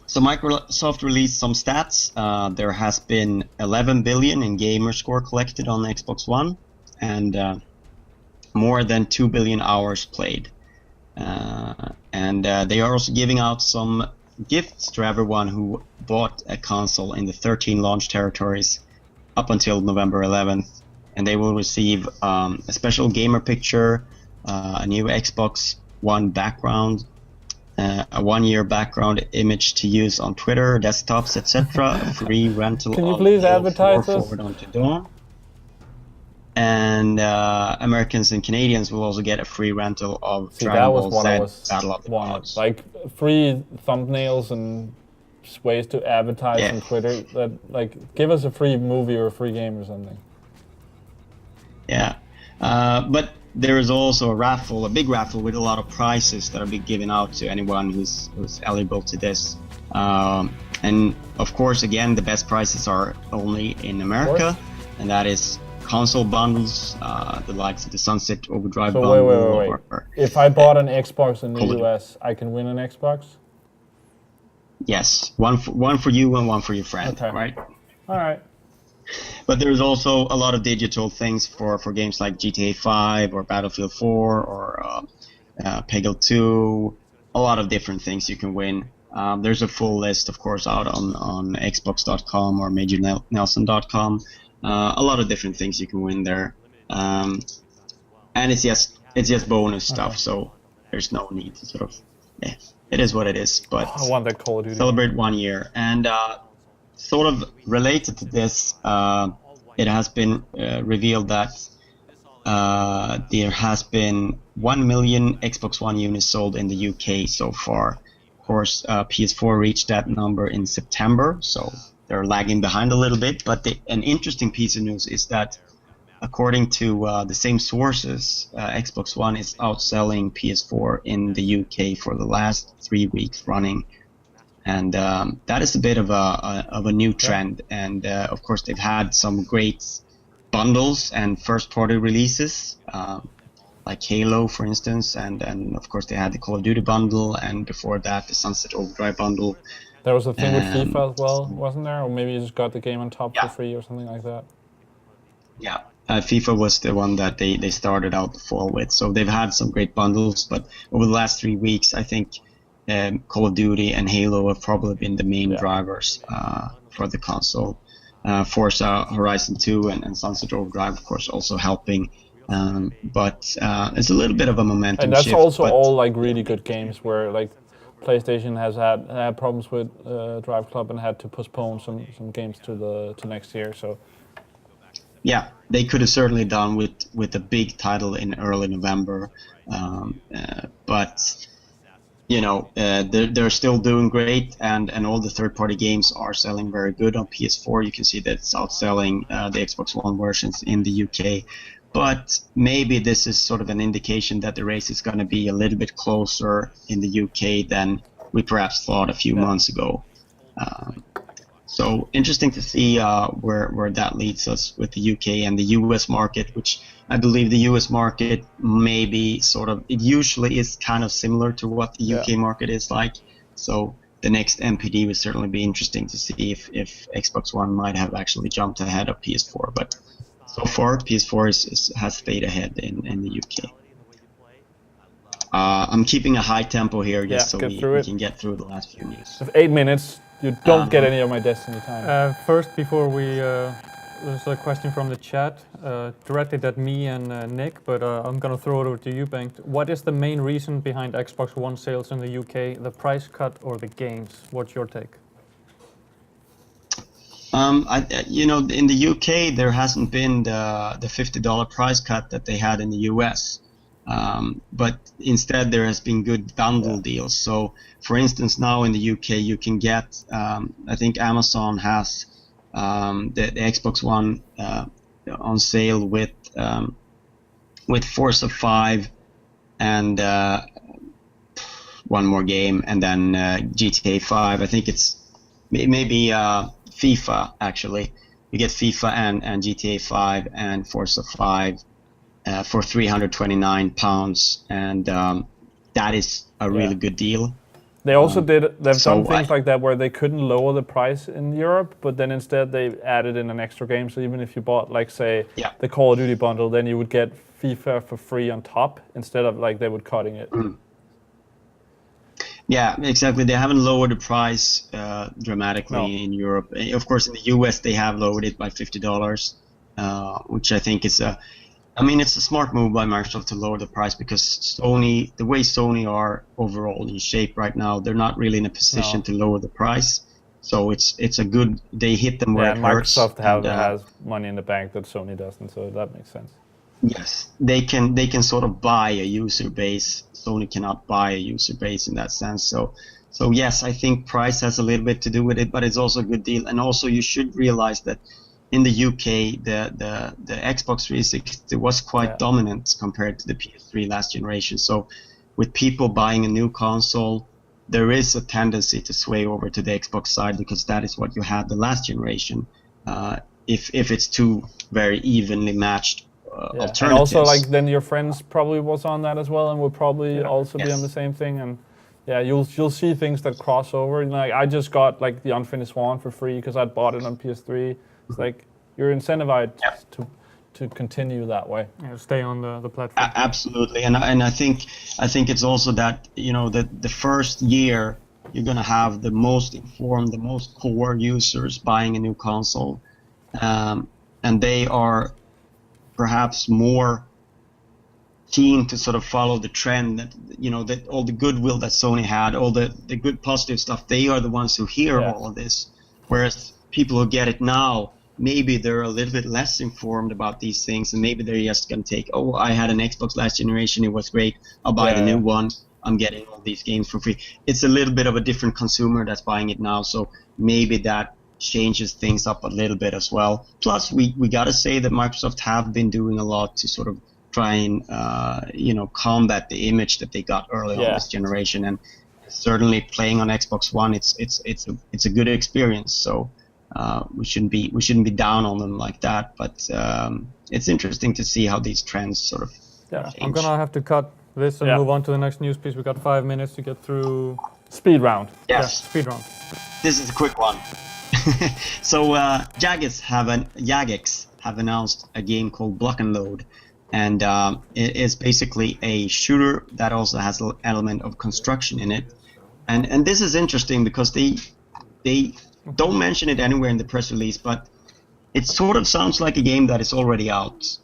So Microsoft released some stats. There has been 11 billion in gamer score collected on the Xbox One, and more than 2 billion hours played. And they are also giving out some gifts to everyone who bought a console in the 13 launch territories up until November 11th. And they will receive a special gamer picture, a new Xbox One background, a 1 year background image to use on Twitter, desktops, etc. A free rental Can you of please Halo advertise 4 this? Forward Unto Dawn. And Americans and Canadians will also get a free rental of See, that Dragon was Ball what I Z was Battle of the wanted. Gods. Like, free thumbnails and ways to advertise Yeah. on Twitter. That, like, give us a free movie or a free game or something. Yeah, but there is also a big raffle with a lot of prizes that are being given out to anyone who's eligible to this. And of course, again, the best prizes are only in America, and that is console bundles, the likes of the Sunset Overdrive So bundle. wait. Or, If I bought an Xbox in the Hold on. US, I can win an Xbox? yes, one for you and one for your friend, Okay. right? All right. But there's also a lot of digital things for games like GTA 5 or Battlefield 4 or Peggle 2, a lot of different things you can win. There's a full list, of course, out on Xbox.com or MajorNelson.com. A lot of different things you can win there, and it's just bonus stuff. So there's no need to sort of, it is what it is. But I want that Call of Duty. Celebrate 1 year, and sort of related to this, it has been revealed that there has been 1 million Xbox One units sold in the UK so far. Of course, PS4 reached that number in September, so they're lagging behind a little bit. But an interesting piece of news is that, according to the same sources, Xbox One is outselling PS4 in the UK for the last 3 weeks running, and that is a bit of a new trend. And of course, they've had some great bundles and first-party releases, like Halo, for instance, and of course they had the Call of Duty bundle, and before that the Sunset Overdrive bundle. There was a thing with FIFA as well, wasn't there? Or maybe you just got the game on top for free or something like that. Yeah, FIFA was the one that they started out the fall with. So they've had some great bundles, but over the last 3 weeks, I think Call of Duty and Halo have probably been the main drivers for the console. Forza Horizon 2 and Sunset Overdrive, of course, also helping. But it's a little bit of a momentum and that's shift, also all like really good games where like PlayStation has had problems with Drive Club and had to postpone some games to next year. So yeah, they could have certainly done with a big title in early November, but you know, they're still doing great, and all the third-party games are selling very good on PS4. You can see that it's outselling the Xbox One versions in the UK. But maybe this is sort of an indication that the race is going to be a little bit closer in the UK than we perhaps thought a few months ago. So interesting to see where that leads us with the UK and the US market, which I believe the US market maybe sort of, it usually is kind of similar to what the UK market is like. So the next MPD would certainly be interesting to see if Xbox One might have actually jumped ahead of PS4. But so far, PS4 has stayed ahead in the UK. I'm keeping a high tempo here just so we can get through the last few news. With 8 minutes, you don't get any of my Destiny time. First, before we, there's a question from the chat directed at me and Nick, but I'm going to throw it over to you, Bengt. What is the main reason behind Xbox One sales in the UK? The price cut or the games? What's your take? In the UK, there hasn't been the $50 price cut that they had in the US. But instead, there has been good bundle deals. So, for instance, now in the UK, you can get, I think Amazon has the Xbox One on sale with Forza 5 and one more game, and then GTA 5. I think it's maybe FIFA, actually. You get FIFA and GTA 5 and Forza 5 for £329, and that is a really good deal. They also they've done things like that where they couldn't lower the price in Europe, but then instead they added in an extra game. So even if you bought, like, say, the Call of Duty bundle, then you would get FIFA for free on top instead of like they were cutting it. Yeah, exactly. They haven't lowered the price dramatically in Europe. Of course, in the US, they have lowered it by $50, which I think is it's a smart move by Microsoft to lower the price, because Sony, the way Sony are overall in shape right now, they're not really in a position to lower the price. So it's a good, they hit them where it hurts. Microsoft has money in the bank that Sony doesn't, so that makes sense. Yes, they can sort of buy a user base. Sony cannot buy a user base in that sense. So yes, I think price has a little bit to do with it, but it's also a good deal. And also you should realize that in the UK, the Xbox 360 was quite dominant compared to the PS3 last generation. So with people buying a new console, there is a tendency to sway over to the Xbox side, because that is what you had the last generation. If it's two very evenly matched alternatives. And also, like, then your friends probably was on that as well, and will probably also be on the same thing. And you'll see things that cross over. You know, like, I just got like the Unfinished Swan for free because I bought it on PS3. It's like you're incentivized to continue that way. Yeah, stay on the platform. Absolutely, and I think it's also that the first year you're gonna have the most informed, the most core users buying a new console, and they are perhaps more keen to sort of follow the trend that all the goodwill that Sony had, all the good positive stuff. They are the ones who hear all of this, whereas people who get it now, maybe they're a little bit less informed about these things, and maybe they're just going to take, I had an Xbox last generation, it was great, I'll buy the new one, I'm getting all these games for free. It's a little bit of a different consumer that's buying it now, so maybe that changes things up a little bit as well. Plus, we got to say that Microsoft have been doing a lot to sort of try and combat the image that they got early on this generation, and certainly playing on Xbox One, it's a good experience. So we shouldn't be down on them like that. But it's interesting to see how these trends sort of change. I'm gonna have to cut this and move on to the next news piece. We got 5 minutes to get through. Speed round. Yes. Yeah, speed round. This is a quick one. So Jagex have announced a game called Block and Load, and it is basically a shooter that also has an element of construction in it. And this is interesting because they don't mention it anywhere in the press release, but it sort of sounds like a game that is already out,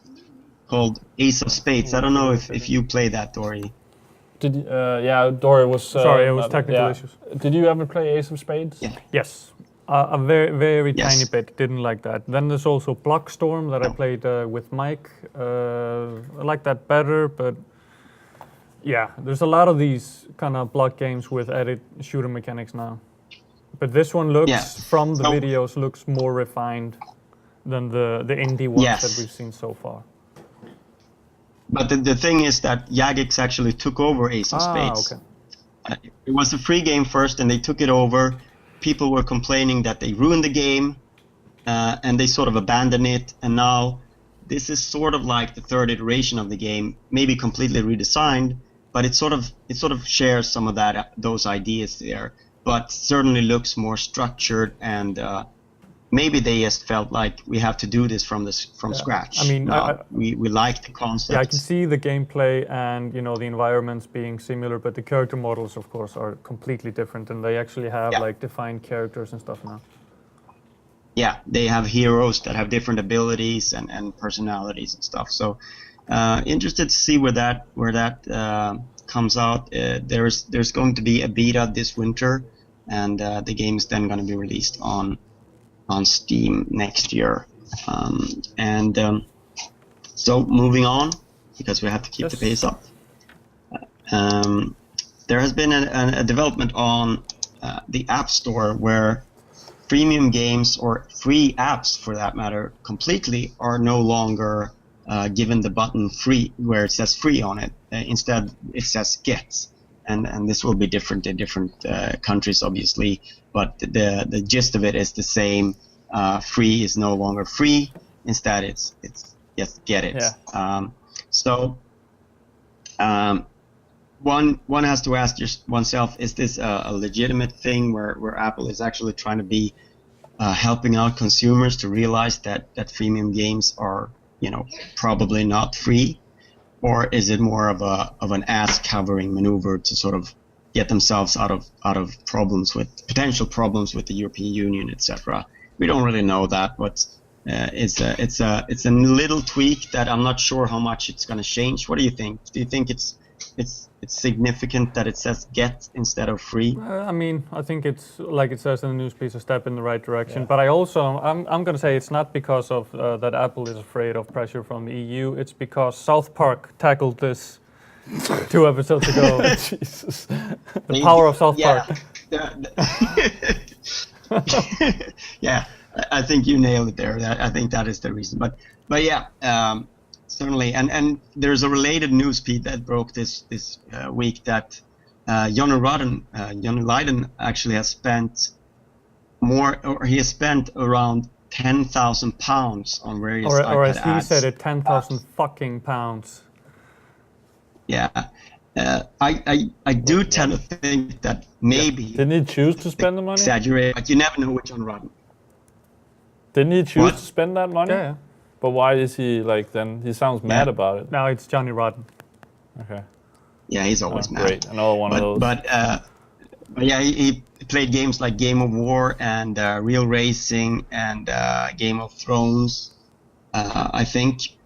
called Ace of Spades. I don't know if you play that, Dory. Dory was... Sorry, it was technical issues. Did you ever play Ace of Spades? Yeah. Yes. A very, very tiny bit. Didn't like that. Then there's also Blockstorm that I played with Mike. I like that better, but yeah, there's a lot of these kind of block games with added shooter mechanics now. But this one looks, from the videos, looks more refined than the indie ones that we've seen so far. But the thing is that Jagex actually took over Ace of Spades. Okay. It was a free game first, and they took it over. People were complaining that they ruined the game, and they sort of abandoned it. And now this is sort of like the third iteration of the game, maybe completely redesigned, but it sort of shares some of those ideas there. But certainly looks more structured, and maybe they just felt like we have to do this from scratch. I mean, we like the concept. Yeah, I can see the gameplay and the environments being similar, but the character models, of course, are completely different, and they actually have like defined characters and stuff now. Yeah, they have heroes that have different abilities and personalities and stuff. So interested to see where that comes out. There's going to be a beta this winter, and the game is then going to be released on Steam next year. So moving on, because we have to keep the pace up. There has been a development on the App Store where premium games, or free apps for that matter, completely are no longer given the button free where it says free on it. Instead, it says get. And this will be different in different countries, obviously, but the gist of it is the same. Free is no longer free. Instead, it's just get it. Yeah. One has to ask oneself: is this a legitimate thing where Apple is actually trying to be helping out consumers to realize that freemium games are probably not free? Or is it more of an ass-covering maneuver to sort of get themselves out of potential problems with the European Union, etc.? We don't really know that, but it's a little tweak that I'm not sure how much it's going to change. What do you think? Do you think it's significant that it says get instead of free? I mean, I think it's, like it says in the news piece, a step in the right direction. Yeah. But I'm going to say it's not because of that Apple is afraid of pressure from the EU. It's because South Park tackled this 2 episodes ago. Jesus. The power of South Park. Yeah, I think you nailed it there. I think that is the reason. But yeah, certainly. And there's a related news feed that broke this week that Johnny Lydon actually has spent around £10,000 on various iPad or as he ads. said it, 10,000 fucking pounds. Yeah. I do tend to think that maybe... Didn't he choose to spend the money? Exaggerate, but you never know with John Rodden. Didn't he choose to spend that money? Yeah. But why is he like then? He sounds mad about it. Now it's Johnny Rotten. Okay. Yeah, he's always mad. Great, another one of those. But yeah, he played games like Game of War and Real Racing and Game of Thrones, I think.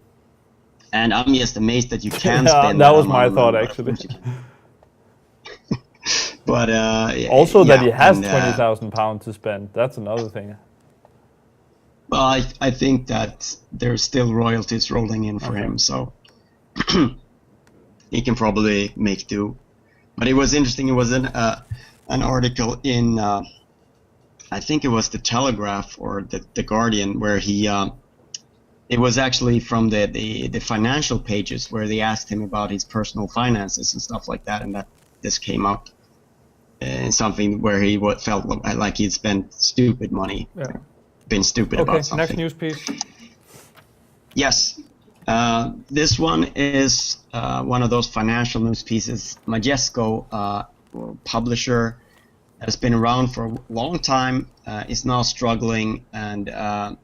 And I'm just amazed that you can spend that was my amount of thought, money, actually. But also that he has and, £20,000 to spend. That's another thing. Well, I think that there's still royalties rolling in for him, so he can probably make do. But it was interesting. It was an article in, I think it was the Telegraph or the Guardian, where he, it was actually from the financial pages where they asked him about his personal finances and stuff like that, and that this came up in something where he felt like he'd spent stupid money. Yeah. Been stupid about something. Next news piece. Yes. This one is one of those financial news pieces. Majesco, publisher, has been around for a long time, is now struggling, and and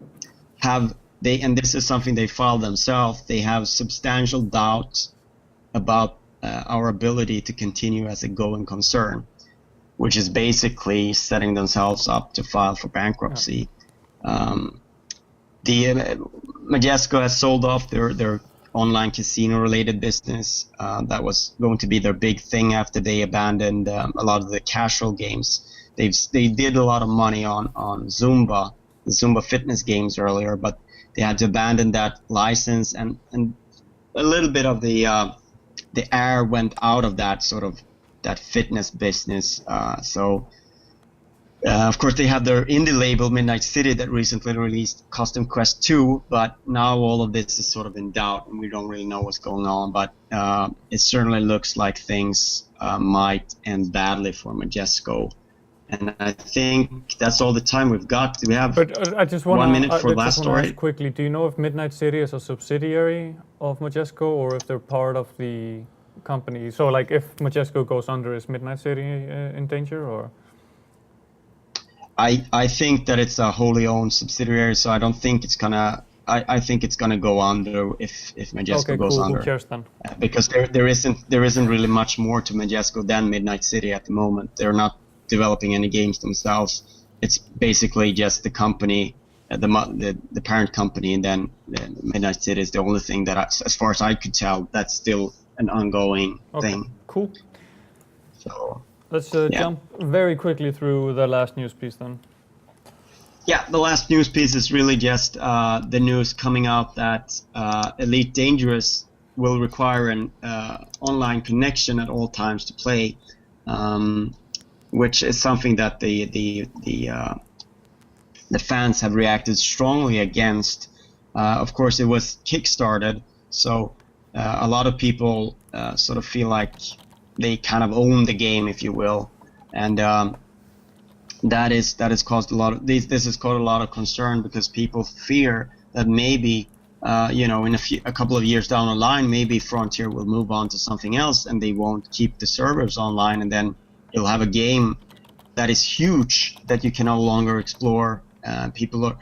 this is something they filed themselves. They have substantial doubts about our ability to continue as a going concern, which is basically setting themselves up to file for bankruptcy. Majesco has sold off their online casino-related business. That was going to be their big thing after they abandoned a lot of the casual games. They did a lot of money on Zumba, the Zumba fitness games earlier, but they had to abandon that license, and a little bit of the air went out of that sort of that fitness business. Of course, they have their indie label, Midnight City, that recently released Custom Quest 2, but now all of this is sort of in doubt, and we don't really know what's going on. But it certainly looks like things might end badly for Majesco. And I think that's all the time we've got. We have I just wanna, 1 minute for last story. Ask quickly, do you know if Midnight City is a subsidiary of Majesco or if they're part of the company? So, like, if Majesco goes under, is Midnight City in danger, or? I think that it's a wholly owned subsidiary, so I don't think it's gonna. I think it's gonna go under if Majesco goes under. Who cares then? Because there isn't really much more to Majesco than Midnight City at the moment. They're not developing any games themselves. It's basically just the company, the parent company, and then Midnight City is the only thing that, as far as I could tell, that's still an ongoing thing. Cool. So let's jump very quickly through the last news piece then. Yeah, the last news piece is really just the news coming out that Elite Dangerous will require an online connection at all times to play. Which is something that the fans have reacted strongly against. Of course, it was kickstarted, so a lot of people sort of feel like they kind of own the game, if you will, and that has caused a lot of this has caused a lot of concern, because people fear that maybe in a couple of years down the line, maybe Frontier will move on to something else, and they won't keep the servers online, and then you'll have a game that is huge that you can no longer explore. People are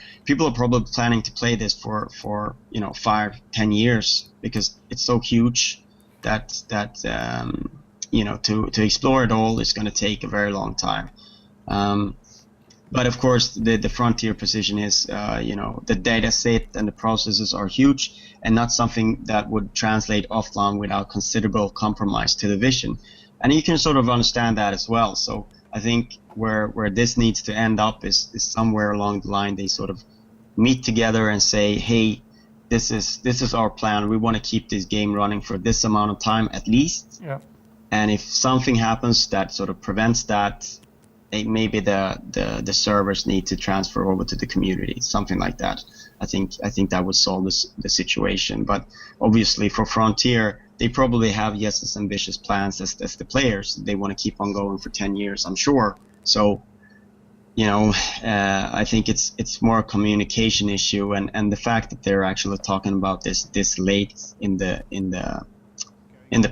probably planning to play this for 5-10 years, because it's so huge that to explore it all is going to take a very long time. But of course, the Frontier position is the data set and the processes are huge, and not something that would translate offline without considerable compromise to the vision. And you can sort of understand that as well. So I think where this needs to end up is somewhere along the line they sort of meet together and say, hey, this is our plan. We want to keep this game running for this amount of time at least. Yeah. And if something happens that sort of prevents that, maybe the servers need to transfer over to the community, something like that. I think that would solve the situation. But obviously for Frontier, they probably have just as ambitious plans as the players. They want to keep on going for 10 years, I'm sure. So, I think it's more a communication issue, and the fact that they're actually talking about this late in the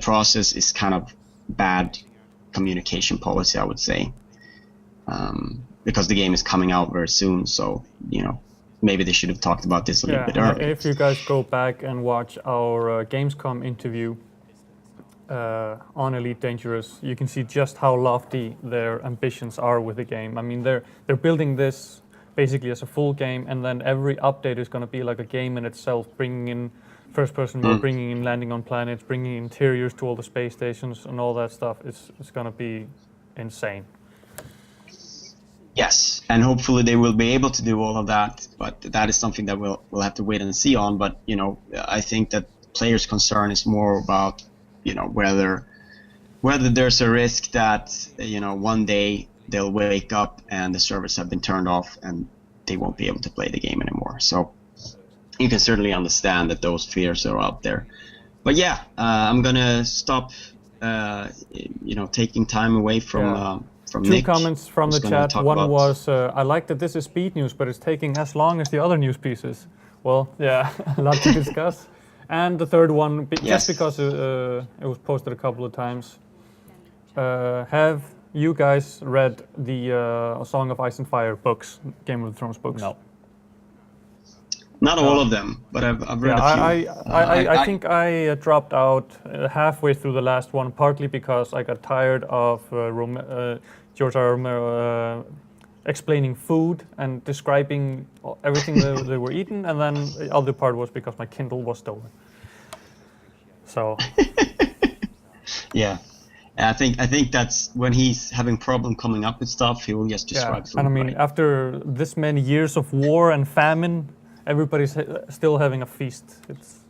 process is kind of bad communication policy, I would say, because the game is coming out very soon. So maybe they should have talked about this a little bit Yeah, earlier. if you guys go back and watch our Gamescom interview on Elite Dangerous, you can see just how lofty their ambitions are with the game. I mean, they're building this basically as a full game, and then every update is going to be like a game in itself, bringing in first-person mode, bringing in landing on planets, bringing interiors to all the space stations, and all that stuff. It's going to be insane. Yes, and hopefully they will be able to do all of that, but that is something that we'll have to wait and see on. But I think that players' concern is more about whether there's a risk that one day they'll wake up and the servers have been turned off and they won't be able to play the game anymore. So you can certainly understand that those fears are out there. But yeah, I'm gonna stop taking time away from Two Nick. comments from the chat. talk One about- was, I like that this is speed news, but it's taking as long as the other news pieces. Well, yeah, a lot to discuss. And the third one, Yes. just because it was posted a couple of times. Have you guys read the Song of Ice and Fire books, Game of Thrones books? No. Not all of them, but I've read a few. I think I dropped out halfway through the last one, partly because I got tired of George R. R. Romero explaining food and describing everything they were eating, and then the other part was because my Kindle was stolen. So Yeah, I think that's when he's having problem coming up with stuff. He will just describe food. and I mean, right? after this many years of war and famine, everybody's still having a feast. It's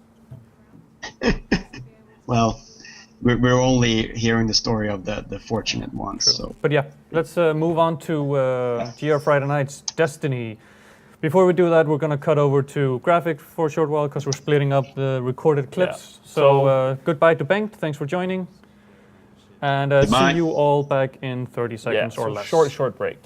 Well, we're only hearing the story of the fortunate ones. So But yeah, let's move on to GR Friday Night's Destiny. Before we do that, we're going to cut over to graphic for a short while because we're splitting up the recorded clips. Yeah. So goodbye to Bengt. Thanks for joining. And Goodbye. see you all back in 30 seconds or less. Short break.